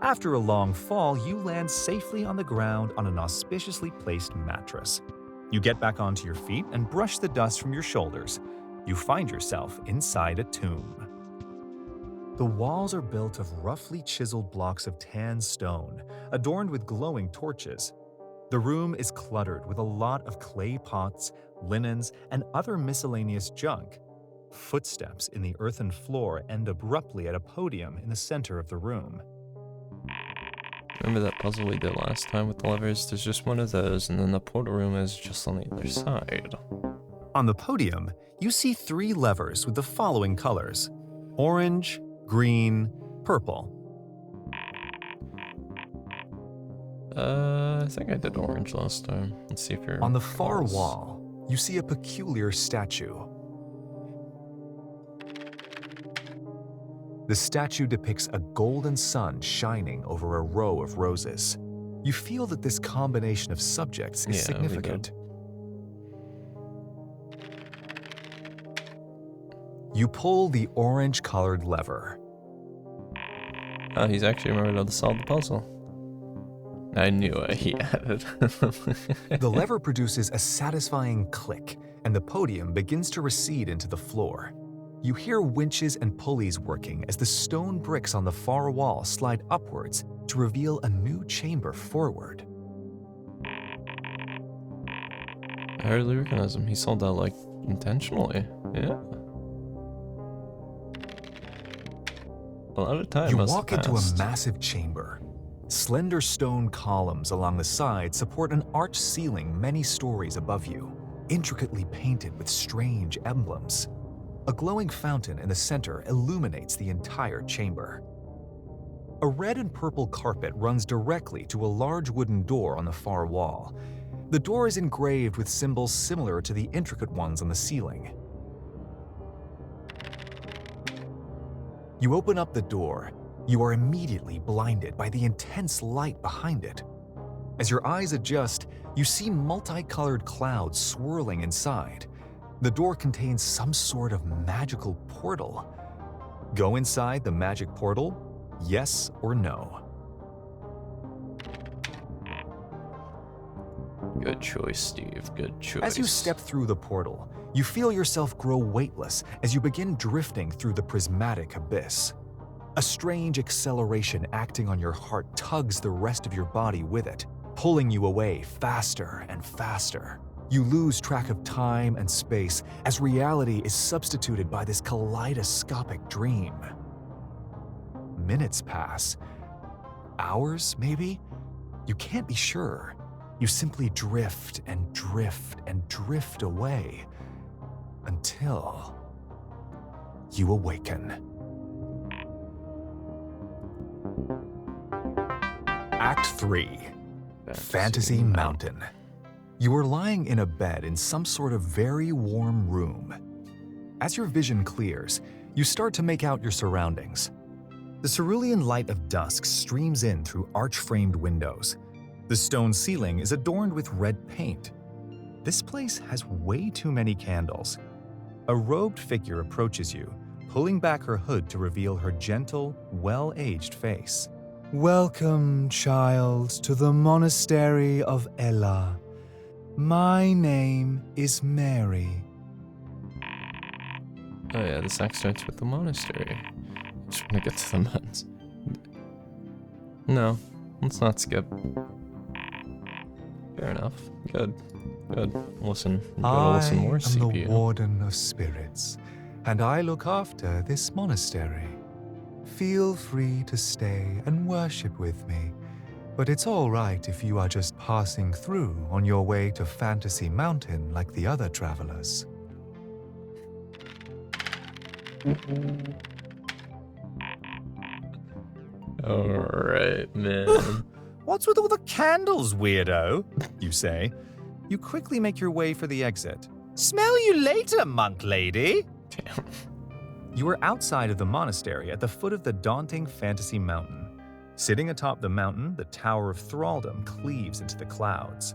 [SPEAKER 2] After a long fall, you land safely on the ground on an auspiciously placed mattress. You get back onto your feet and brush the dust from your shoulders. You find yourself inside a tomb. The walls are built of roughly chiseled blocks of tan stone, adorned with glowing torches. The room is cluttered with a lot of clay pots, linens, and other miscellaneous junk. Footsteps in the earthen floor end abruptly at a podium in the center of the room.
[SPEAKER 1] Remember that puzzle we did last time with the levers? There's just one of those, and then the portal room is just on the other side.
[SPEAKER 2] On the podium, you see 3 levers with the following colors: orange, green, purple.
[SPEAKER 1] I think I did orange last time. Let's see if you're...
[SPEAKER 2] On the far wall, you see a peculiar statue. The statue depicts a golden sun shining over a row of roses. You feel that this combination of subjects is significant. You pull the orange-colored lever.
[SPEAKER 1] Oh, he's actually remembered how to solve the puzzle. I knew it, he added.
[SPEAKER 2] The lever produces a satisfying click, and the podium begins to recede into the floor. You hear winches and pulleys working as the stone bricks on the far wall slide upwards to reveal a new chamber forward.
[SPEAKER 1] I hardly recognize him. He sold that, like, intentionally. Yeah. A lot of time
[SPEAKER 2] You
[SPEAKER 1] must
[SPEAKER 2] walk
[SPEAKER 1] have
[SPEAKER 2] into a
[SPEAKER 1] passed.
[SPEAKER 2] massive chamber. Slender stone columns along the side support an arched ceiling many stories above you, intricately painted with strange emblems. A glowing fountain in the center illuminates the entire chamber. A red and purple carpet runs directly to a large wooden door on the far wall. The door is engraved with symbols similar to the intricate ones on the ceiling. You open up the door. You are immediately blinded by the intense light behind it. As your eyes adjust, you see multicolored clouds swirling inside. The door contains some sort of magical portal. Go inside the magic portal? Yes or no?
[SPEAKER 1] Good choice, Steve. Good choice.
[SPEAKER 2] As you step through the portal, you feel yourself grow weightless as you begin drifting through the prismatic abyss. A strange acceleration acting on your heart tugs the rest of your body with it, pulling you away faster and faster. You lose track of time and space as reality is substituted by this kaleidoscopic dream. Minutes pass. Hours, maybe? You can't be sure. You simply drift and drift and drift away until you awaken. Act 3. Fantasy Mountain. You are lying in a bed in some sort of very warm room. As your vision clears, you start to make out your surroundings. The cerulean light of dusk streams in through arch-framed windows. The stone ceiling is adorned with red paint. This place has way too many candles. A robed figure approaches you, pulling back her hood to reveal her gentle, well-aged face. Welcome, child, to the monastery of Ella. My name is Mary.
[SPEAKER 1] Oh yeah, this act starts with the monastery. Just gonna get to the nuns. No, let's not skip. Fair enough. Good. Good. Listen. You gotta listen more,
[SPEAKER 2] I am
[SPEAKER 1] CPU.
[SPEAKER 2] the Warden of Spirits, and I look after this monastery. Feel free to stay and worship with me, but it's all right if you are just passing through on your way to Fantasy Mountain like the other travelers.
[SPEAKER 1] Alright, man.
[SPEAKER 4] What's with all the candles, weirdo? You say. You quickly make your way for the exit. Smell you later, monk lady.
[SPEAKER 1] Damn.
[SPEAKER 2] You are outside of the monastery at the foot of the daunting Fantasy Mountain. Sitting atop the mountain, the Tower of Thraldom cleaves into the clouds.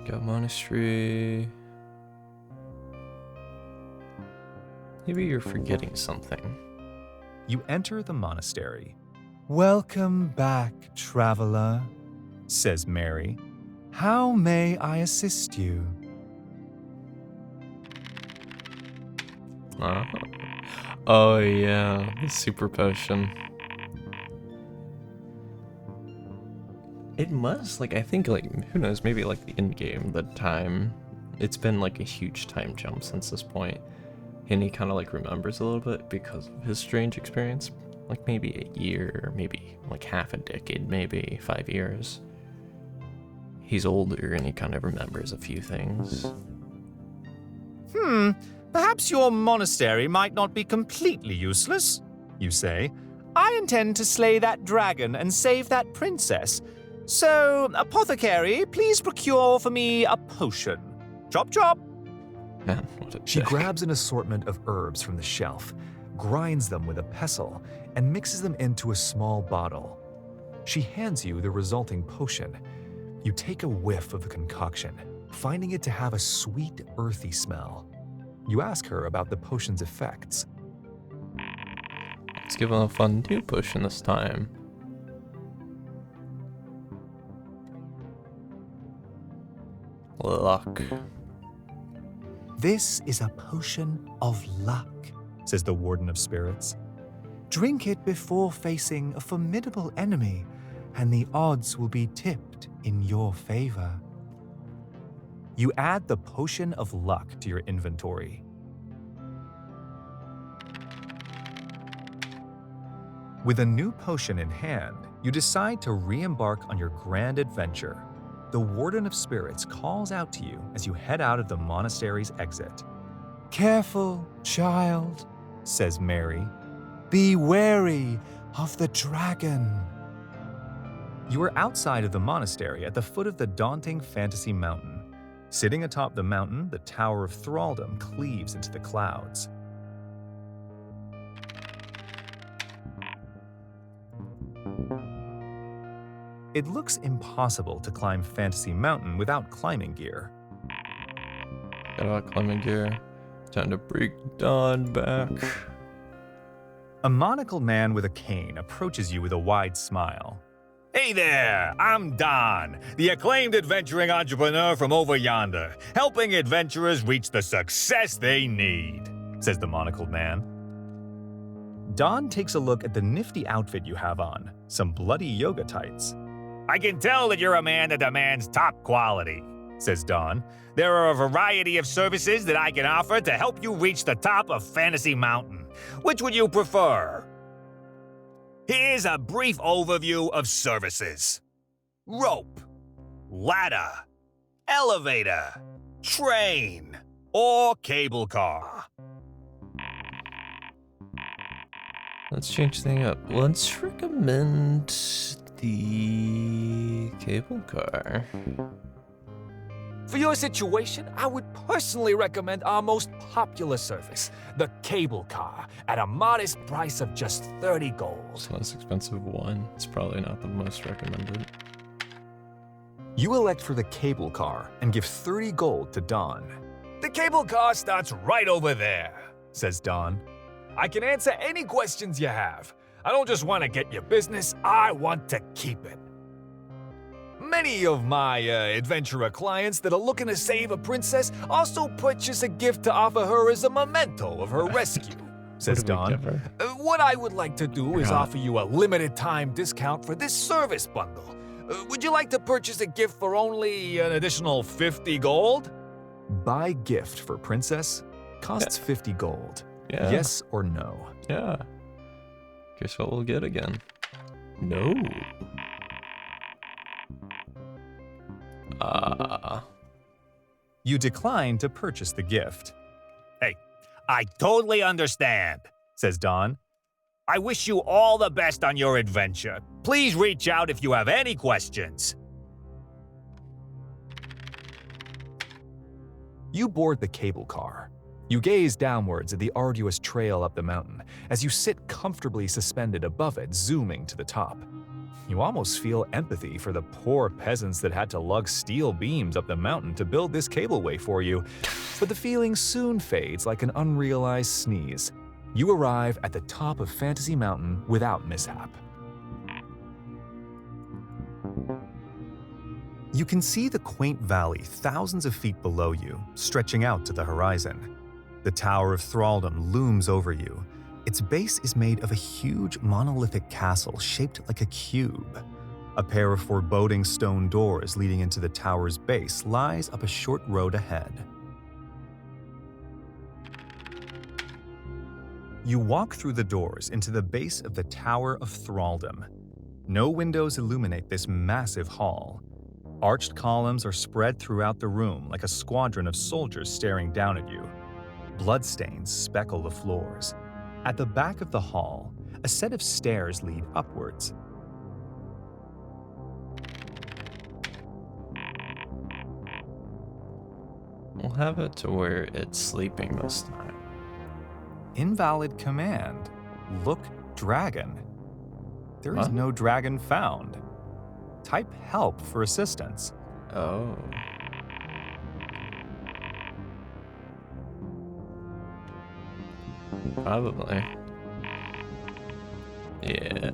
[SPEAKER 1] Got monastery. Maybe you're forgetting something.
[SPEAKER 2] You enter the monastery. "Welcome back, traveler," says Mary. "How may I assist you?"
[SPEAKER 1] Oh yeah, the super potion. It must, like, I think, like, who knows, maybe, like, the end game, the time. It's been, like, a huge time jump since this point. And he kind of, like, remembers a little bit because of his strange experience. Like, maybe a year, maybe, like, half a decade, maybe 5 years. He's older and he kind of remembers a few things.
[SPEAKER 4] Perhaps your monastery might not be completely useless, you say. I intend to slay that dragon and save that princess. So, apothecary, please procure for me a potion. Chop chop.
[SPEAKER 1] Man, what a
[SPEAKER 2] She
[SPEAKER 1] dick.
[SPEAKER 2] grabs an assortment of herbs from the shelf, grinds them with a pestle, and mixes them into a small bottle. She hands you the resulting potion. You take a whiff of the concoction, finding it to have a sweet, earthy smell. You ask her about the potion's effects.
[SPEAKER 1] Let's give him a fun new potion this time. Luck.
[SPEAKER 2] "This is a potion of luck," says the Warden of Spirits. "Drink it before facing a formidable enemy, and the odds will be tipped in your favor." You add the potion of luck to your inventory. With a new potion in hand, you decide to re-embark on your grand adventure. The Warden of Spirits calls out to you as you head out of the monastery's exit. "Careful, child," says Mary. "Be wary of the dragon." You are outside of the monastery at the foot of the daunting fantasy mountain. Sitting atop the mountain, the Tower of Thraldom cleaves into the clouds. It looks impossible to climb Fantasy Mountain without climbing gear.
[SPEAKER 1] Got about climbing gear. Time to bring Dawn back.
[SPEAKER 2] A monocled man with a cane approaches you with a wide smile.
[SPEAKER 3] Hey there, I'm Don, the acclaimed adventuring entrepreneur from over yonder, helping adventurers reach the success they need,
[SPEAKER 2] says the monocled man. Don takes a look at the nifty outfit you have on, some bloody yoga tights.
[SPEAKER 3] I can tell that you're a man that demands top quality,
[SPEAKER 2] Says Don.
[SPEAKER 3] There are a variety of services that I can offer to help you reach the top of Fantasy Mountain. Which would you prefer? Here's a brief overview of services. Rope, ladder, elevator, train, or cable car.
[SPEAKER 1] Let's change things up. Let's recommend the cable car.
[SPEAKER 6] For your situation, I would personally recommend our most popular service, the cable car, at a modest price of just 30 gold.
[SPEAKER 1] It's the most expensive one. It's probably not the most recommended.
[SPEAKER 2] You elect for the cable car and give 30 gold to Don.
[SPEAKER 6] The cable car starts right over there,
[SPEAKER 2] Says Don.
[SPEAKER 6] I can answer any questions you have. I don't just want to get your business, I want to keep it. Many of my adventurer clients that are looking to save a princess also purchase a gift to offer her as a memento of her rescue.
[SPEAKER 2] Says
[SPEAKER 1] What did we
[SPEAKER 2] Don.
[SPEAKER 1] give her?
[SPEAKER 6] What I would like to do is
[SPEAKER 1] Yeah.
[SPEAKER 6] offer you a limited time discount for this service bundle. Would you like to purchase a gift for only an additional 50 gold?
[SPEAKER 2] Buy gift for princess costs 50 gold.
[SPEAKER 1] Yeah.
[SPEAKER 2] Yes or no?
[SPEAKER 1] Yeah. Guess what we'll get again? No.
[SPEAKER 2] You decline to purchase the gift,
[SPEAKER 3] Hey, I totally understand,
[SPEAKER 2] says Don.
[SPEAKER 3] I wish you all the best on your adventure. Please reach out if you have any questions.
[SPEAKER 2] You board the cable car. You gaze downwards at the arduous trail up the mountain as you sit comfortably suspended above it, zooming to the top. You almost feel empathy for the poor peasants that had to lug steel beams up the mountain to build this cableway for you, but the feeling soon fades like an unrealized sneeze. You arrive at the top of Fantasy Mountain without mishap. You can see the quaint valley thousands of feet below you, stretching out to the horizon. The Tower of Thraldom looms over you. Its base is made of a huge monolithic castle shaped like a cube. A pair of foreboding stone doors leading into the tower's base lies up a short road ahead. You walk through the doors into the base of the Tower of Thraldom. No windows illuminate this massive hall. Arched columns are spread throughout the room like a squadron of soldiers staring down at you. Bloodstains speckle the floors. At the back of the hall, a set of stairs lead upwards.
[SPEAKER 1] We'll have it to where it's sleeping this time.
[SPEAKER 2] Invalid command. Look dragon. There is
[SPEAKER 1] What?
[SPEAKER 2] no dragon found. Type help for assistance.
[SPEAKER 1] Oh. Probably. Yeah.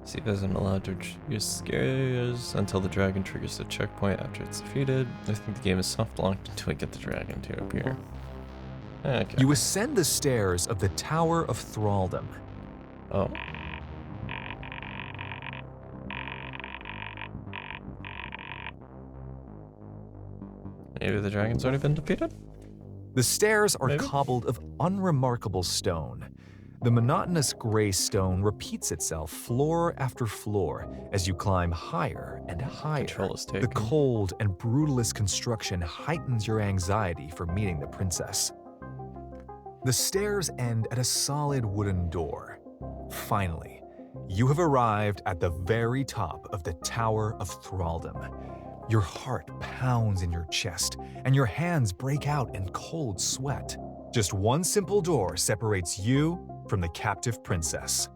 [SPEAKER 1] See, isn't allowed to use scares until the dragon triggers the checkpoint after it's defeated. I think the game is soft locked until we get the dragon to appear. Okay.
[SPEAKER 2] You ascend the stairs of the Tower of Thraldom.
[SPEAKER 1] Oh. Maybe the dragon's already been defeated?
[SPEAKER 2] The stairs are
[SPEAKER 1] Maybe.
[SPEAKER 2] cobbled of unremarkable stone. The monotonous gray stone repeats itself floor after floor as you climb higher and higher.
[SPEAKER 1] Control is
[SPEAKER 2] The
[SPEAKER 1] taken.
[SPEAKER 2] cold and brutalist construction heightens your anxiety for meeting the princess. The stairs end at a solid wooden door. Finally, you have arrived at the very top of the Tower of Thraldom. Your heart pounds in your chest, and your hands break out in cold sweat. Just one simple door separates you from the captive princess.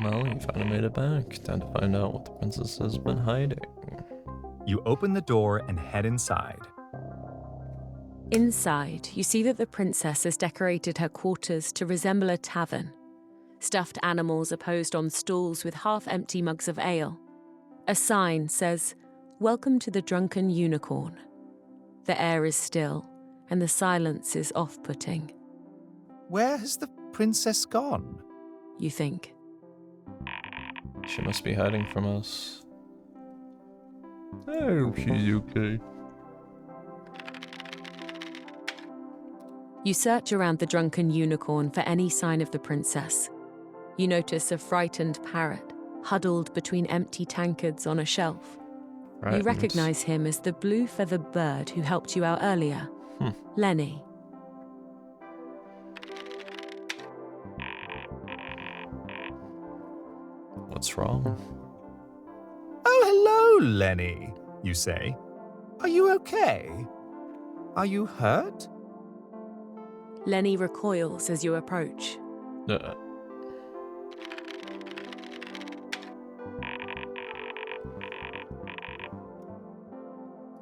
[SPEAKER 1] Well, you finally made it back. Time to find out what the princess has been hiding.
[SPEAKER 2] You open the door and head inside.
[SPEAKER 5] Inside, you see that the princess has decorated her quarters to resemble a tavern. Stuffed animals are posed on stools with half-empty mugs of ale. A sign says, "Welcome to the Drunken Unicorn." The air is still, and the silence is off-putting,
[SPEAKER 4] Where has the princess gone?
[SPEAKER 5] you think.
[SPEAKER 1] She must be hiding from us. I hope she's okay.
[SPEAKER 5] You search around the Drunken Unicorn for any sign of the princess. You notice a frightened parrot huddled between empty tankards on a shelf.
[SPEAKER 1] Right.
[SPEAKER 5] You recognize him as the blue-feathered bird who helped you out earlier, Lenny.
[SPEAKER 1] What's wrong?
[SPEAKER 2] Oh, hello, Lenny, you say. Are you okay? Are you hurt?
[SPEAKER 5] Lenny recoils as you approach.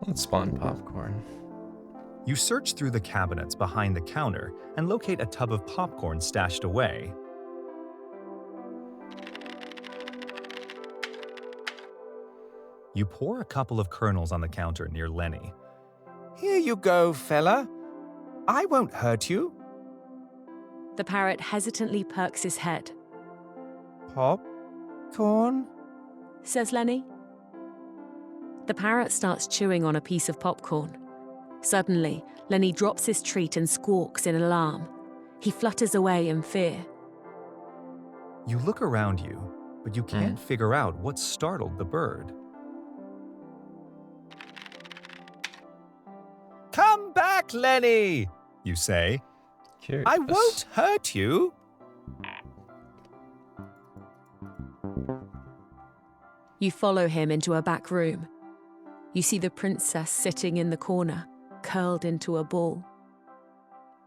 [SPEAKER 1] Let's spawn popcorn.
[SPEAKER 2] You search through the cabinets behind the counter and locate a tub of popcorn stashed away. You pour a couple of kernels on the counter near Lenny.
[SPEAKER 4] Here you go, fella. I won't hurt you.
[SPEAKER 5] The parrot hesitantly perks his head.
[SPEAKER 4] Popcorn?
[SPEAKER 5] Says Lenny. The parrot starts chewing on a piece of popcorn. Suddenly, Lenny drops his treat and squawks in alarm. He flutters away in fear.
[SPEAKER 2] You look around you, but you can't figure out what startled the bird.
[SPEAKER 4] Come back, Lenny,
[SPEAKER 2] You say,
[SPEAKER 1] Curious.
[SPEAKER 4] I won't hurt you.
[SPEAKER 5] You follow him into a back room. You see the princess sitting in the corner, curled into a ball.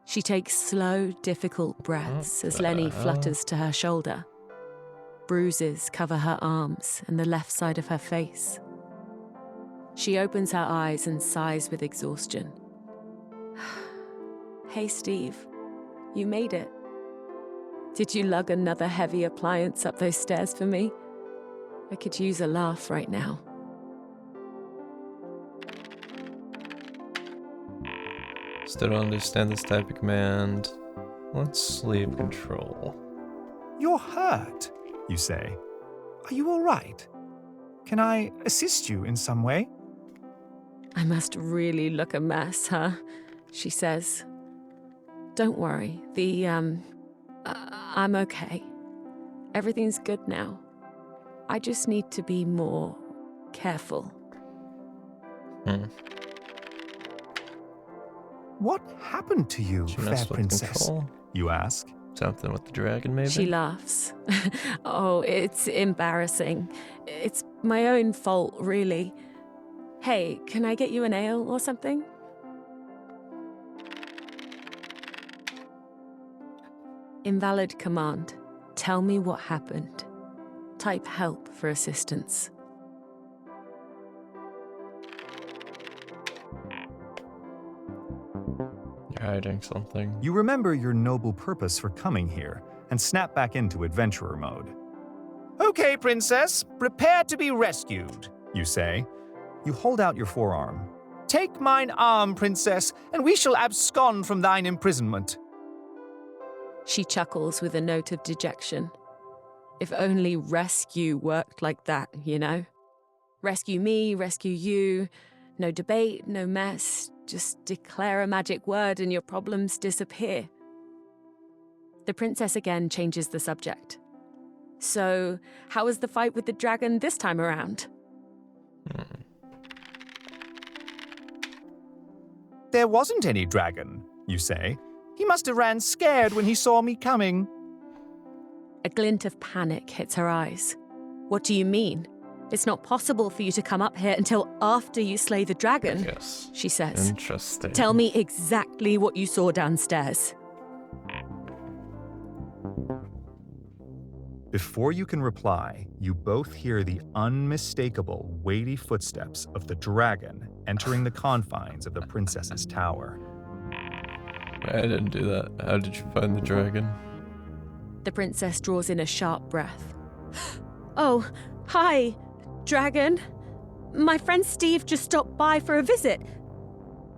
[SPEAKER 5] She takes slow, difficult breaths as Lenny flutters to her shoulder. Bruises cover her arms and the left side of her face. She opens her eyes and sighs with exhaustion. Hey, Steve, you made it. Did you lug another heavy appliance up those stairs for me? I could use a laugh right now.
[SPEAKER 1] Still don't understand this type of command. Let's sleep control.
[SPEAKER 2] You're hurt, you say. Are you all right? Can I assist you in some way?
[SPEAKER 5] I must really look a mess, huh? She says. Don't worry, I'm okay. Everything's good now. I just need to be more careful.
[SPEAKER 2] What happened to you,
[SPEAKER 1] She
[SPEAKER 2] fair
[SPEAKER 1] messed with
[SPEAKER 2] princess?
[SPEAKER 1] control.
[SPEAKER 2] You ask.
[SPEAKER 1] Something with the dragon, maybe?
[SPEAKER 5] She laughs. Oh, it's embarrassing. It's my own fault, really. Hey, can I get you an ale or something? Invalid command. Tell me what happened. Type help for assistance.
[SPEAKER 1] You're hiding something.
[SPEAKER 2] You remember your noble purpose for coming here and snap back into adventurer mode.
[SPEAKER 4] Okay, princess, prepare to be rescued.
[SPEAKER 2] You say. You hold out your forearm.
[SPEAKER 4] Take mine arm, princess, and we shall abscond from thine imprisonment.
[SPEAKER 5] She chuckles with a note of dejection. If only rescue worked like that, you know? Rescue me, rescue you. No debate, no mess. Just declare a magic word and your problems disappear. The princess again changes the subject. So, how was the fight with the dragon this time around?
[SPEAKER 4] There wasn't any dragon, you say. He must have ran scared when he saw me coming.
[SPEAKER 5] A glint of panic hits her eyes. What do you mean? It's not possible for you to come up here until after you slay the dragon,
[SPEAKER 1] Yes.
[SPEAKER 5] she says.
[SPEAKER 1] Interesting.
[SPEAKER 5] Tell me exactly what you saw downstairs.
[SPEAKER 2] Before you can reply, you both hear the unmistakable, weighty footsteps of the dragon entering the confines of the princess's tower.
[SPEAKER 1] I didn't do that. How did you find the dragon?
[SPEAKER 5] The princess draws in a sharp breath. Oh, hi, dragon. My friend Steve just stopped by for a visit.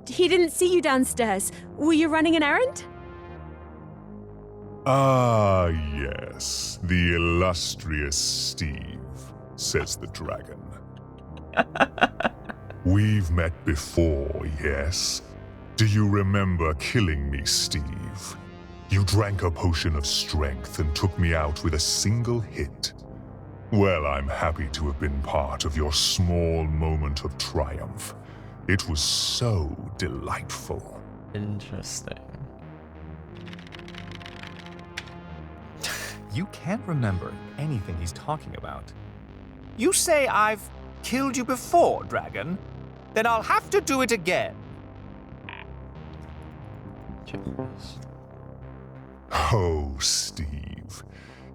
[SPEAKER 5] He didn't see you downstairs. Were you running an errand?
[SPEAKER 3] Ah, yes, the illustrious Steve, says the dragon. We've met before, yes? Do you remember killing me, Steve? You drank a potion of strength and took me out with a single hit. Well, I'm happy to have been part of your small moment of triumph. It was so delightful.
[SPEAKER 1] Interesting.
[SPEAKER 2] You can't remember anything he's talking about.
[SPEAKER 4] You say I've killed you before, dragon? Then I'll have to do it again.
[SPEAKER 1] Jeez.
[SPEAKER 3] Oh, Steve.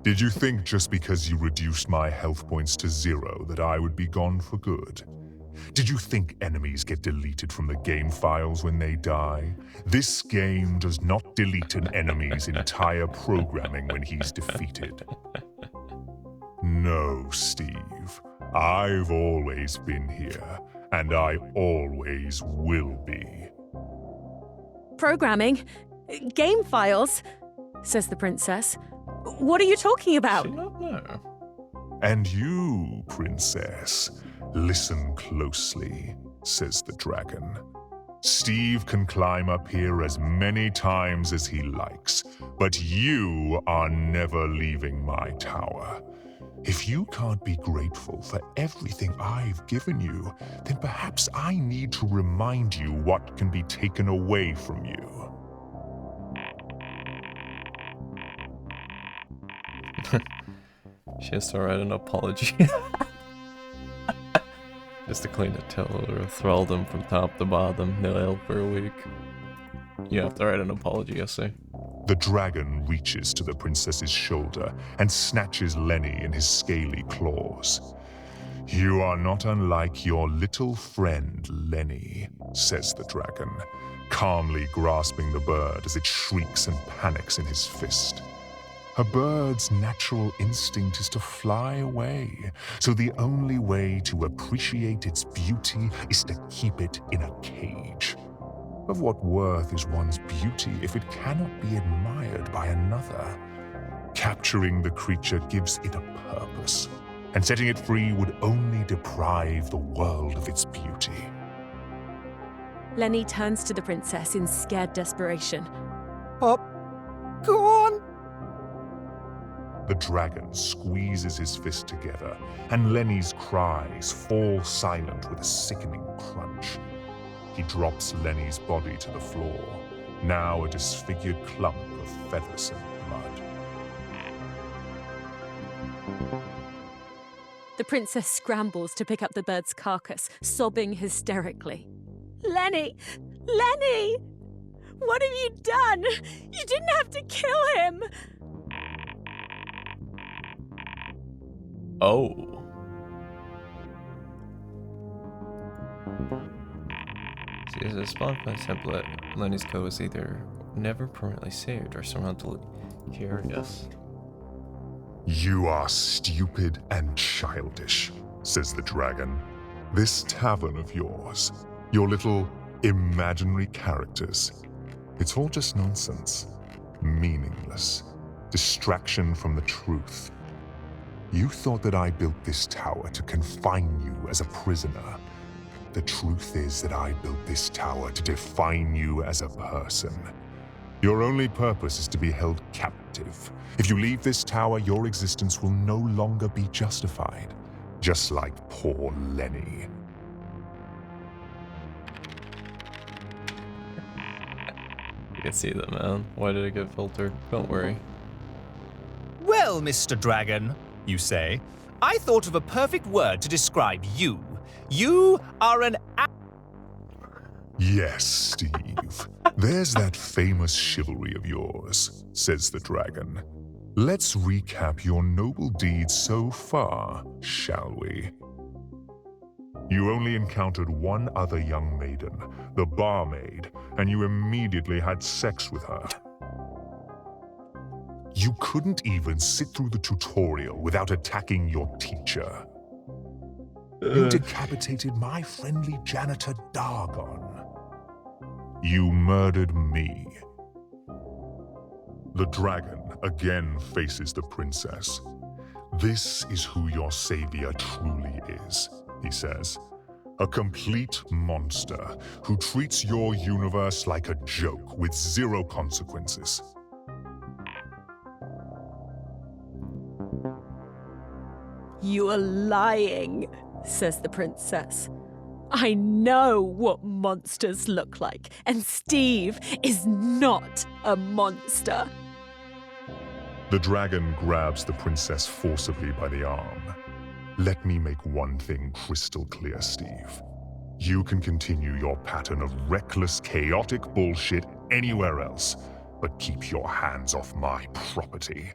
[SPEAKER 3] Did you think just because you reduced my health points to 0 that I would be gone for good? Did you think enemies get deleted from the game files when they die? This game does not delete an enemy's entire programming when he's defeated. No, Steve. I've always been here, and I always will be.
[SPEAKER 5] Programming? Game files? Says the princess. What are you talking about?
[SPEAKER 1] Should not know.
[SPEAKER 3] And you, princess, listen closely, says the dragon. Steve can climb up here as many times as he likes, but you are never leaving my tower. If you can't be grateful for everything I've given you, then perhaps I need to remind you what can be taken away from you.
[SPEAKER 1] She has to write an apology. Just to clean a toad or thrall them from top to bottom, nailed for a week. You have to write an apology essay.
[SPEAKER 3] The dragon reaches to the princess's shoulder and snatches Lenny in his scaly claws. "You are not unlike your little friend, Lenny," says the dragon, calmly grasping the bird as it shrieks and panics in his fist. A bird's natural instinct is to fly away, so the only way to appreciate its beauty is to keep it in a cage. Of what worth is one's beauty if it cannot be admired by another? Capturing the creature gives it a purpose, and setting it free would only deprive the world of its beauty.
[SPEAKER 5] Lenny turns to the princess in scared desperation.
[SPEAKER 4] Pop, go on.
[SPEAKER 3] The dragon squeezes his fist together, and Lenny's cries fall silent with a sickening crunch. He drops Lenny's body to the floor, now a disfigured clump of feathers and blood.
[SPEAKER 5] The princess scrambles to pick up the bird's carcass, sobbing hysterically. Lenny! Lenny! What have you done? You didn't have to kill him!
[SPEAKER 1] Oh. See, as a spawn point template, Lenny's code was either never permanently saved or surmountedly curious.
[SPEAKER 3] "You are stupid and childish," says the dragon. "This tavern of yours, your little imaginary characters, it's all just nonsense. Meaningless. Distraction from the truth. You thought that I built this tower to confine you as a prisoner. The truth is that I built this tower to define you as a person. Your only purpose is to be held captive. If you leave this tower, your existence will no longer be justified. Just like poor Lenny."
[SPEAKER 1] You can see that, man. Why did it get filtered? Don't worry.
[SPEAKER 4] Well, Mr. Dragon, you say, I thought of a perfect word to describe you. You are an
[SPEAKER 3] "Yes, Steve. There's that famous chivalry of yours," says the dragon. "Let's recap your noble deeds so far, shall we? You only encountered one other young maiden, the barmaid, and you immediately had sex with her. You couldn't even sit through the tutorial without attacking your teacher. You decapitated my friendly janitor Dargon. You murdered me." The dragon again faces the princess. "This is who your savior truly is," he says. "A complete monster who treats your universe like a joke with zero consequences."
[SPEAKER 5] You are lying, says the princess. I know what monsters look like, and Steve is not a monster.
[SPEAKER 3] The dragon grabs the princess forcibly by the arm. "Let me make one thing crystal clear, Steve. You can continue your pattern of reckless, chaotic bullshit anywhere else, but keep your hands off my property."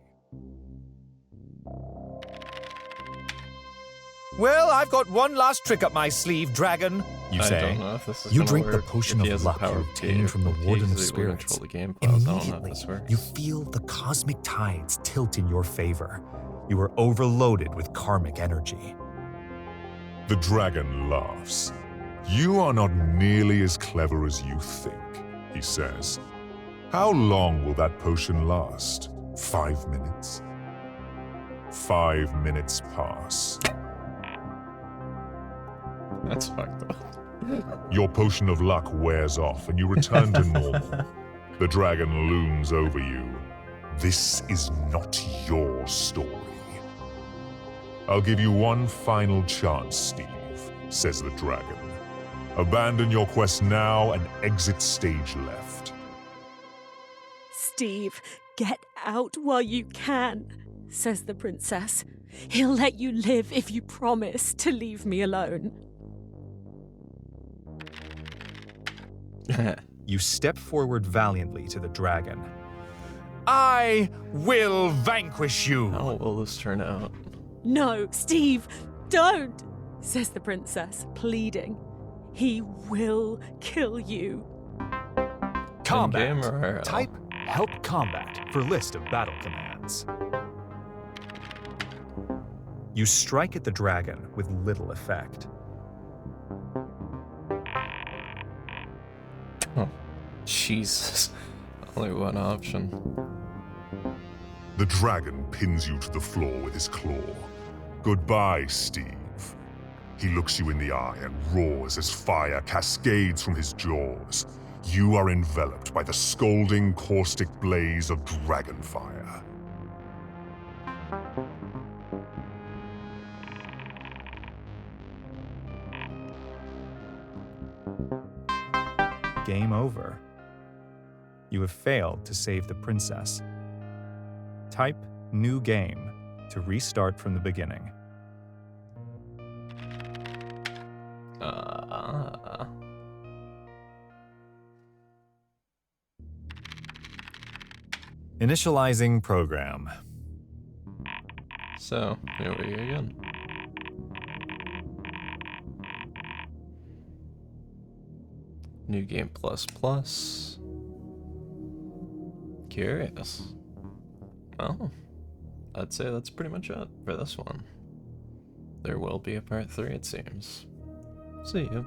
[SPEAKER 4] Well, I've got one last trick up my sleeve, Dragon, you
[SPEAKER 1] I
[SPEAKER 4] say.
[SPEAKER 1] don't know if this is
[SPEAKER 2] You
[SPEAKER 1] gonna
[SPEAKER 2] drink the
[SPEAKER 1] work.
[SPEAKER 2] potion
[SPEAKER 1] If he
[SPEAKER 2] of
[SPEAKER 1] has the
[SPEAKER 2] luck
[SPEAKER 1] power
[SPEAKER 2] you
[SPEAKER 1] of
[SPEAKER 2] obtained
[SPEAKER 1] Cave,
[SPEAKER 2] from the
[SPEAKER 1] he
[SPEAKER 2] Warden of
[SPEAKER 1] easily will
[SPEAKER 2] Spirits.
[SPEAKER 1] control the game files. I don't know if
[SPEAKER 2] Immediately,
[SPEAKER 1] this works.
[SPEAKER 2] you feel the cosmic tides tilt in your favor. You are overloaded with karmic energy.
[SPEAKER 3] The dragon laughs. "You are not nearly as clever as you think," he says. "How long will that potion last? 5 minutes?" 5 minutes pass.
[SPEAKER 1] That's fucked up.
[SPEAKER 3] Your potion of luck wears off and you return to normal. The dragon looms over you. "This is not your story." "I'll give you one final chance, Steve," says the dragon. "Abandon your quest now and exit stage left."
[SPEAKER 5] Steve, get out while you can, says the princess. He'll let you live if you promise to leave me alone.
[SPEAKER 2] You step forward valiantly to the dragon.
[SPEAKER 3] I will vanquish you.
[SPEAKER 1] How will this turn out?
[SPEAKER 5] No, Steve, don't, says the princess, pleading. He will kill you.
[SPEAKER 2] Combat.
[SPEAKER 1] In-game or IRL?
[SPEAKER 2] Type Help Combat for list of battle commands. You strike at the dragon with little effect.
[SPEAKER 1] Oh, Jesus. Only one option.
[SPEAKER 7] The dragon pins you to the floor with his claw. Goodbye, Steve. He looks you in the eye and roars as fire cascades from his jaws. You are enveloped by the scalding, caustic blaze of dragon fire.
[SPEAKER 2] Game over. You have failed to save the princess. Type New Game to restart from the beginning. Initializing program.
[SPEAKER 1] So, here we go again. New game plus plus. Curious. Well, I'd say that's pretty much it for this one. There will be a part 3, it seems. See you.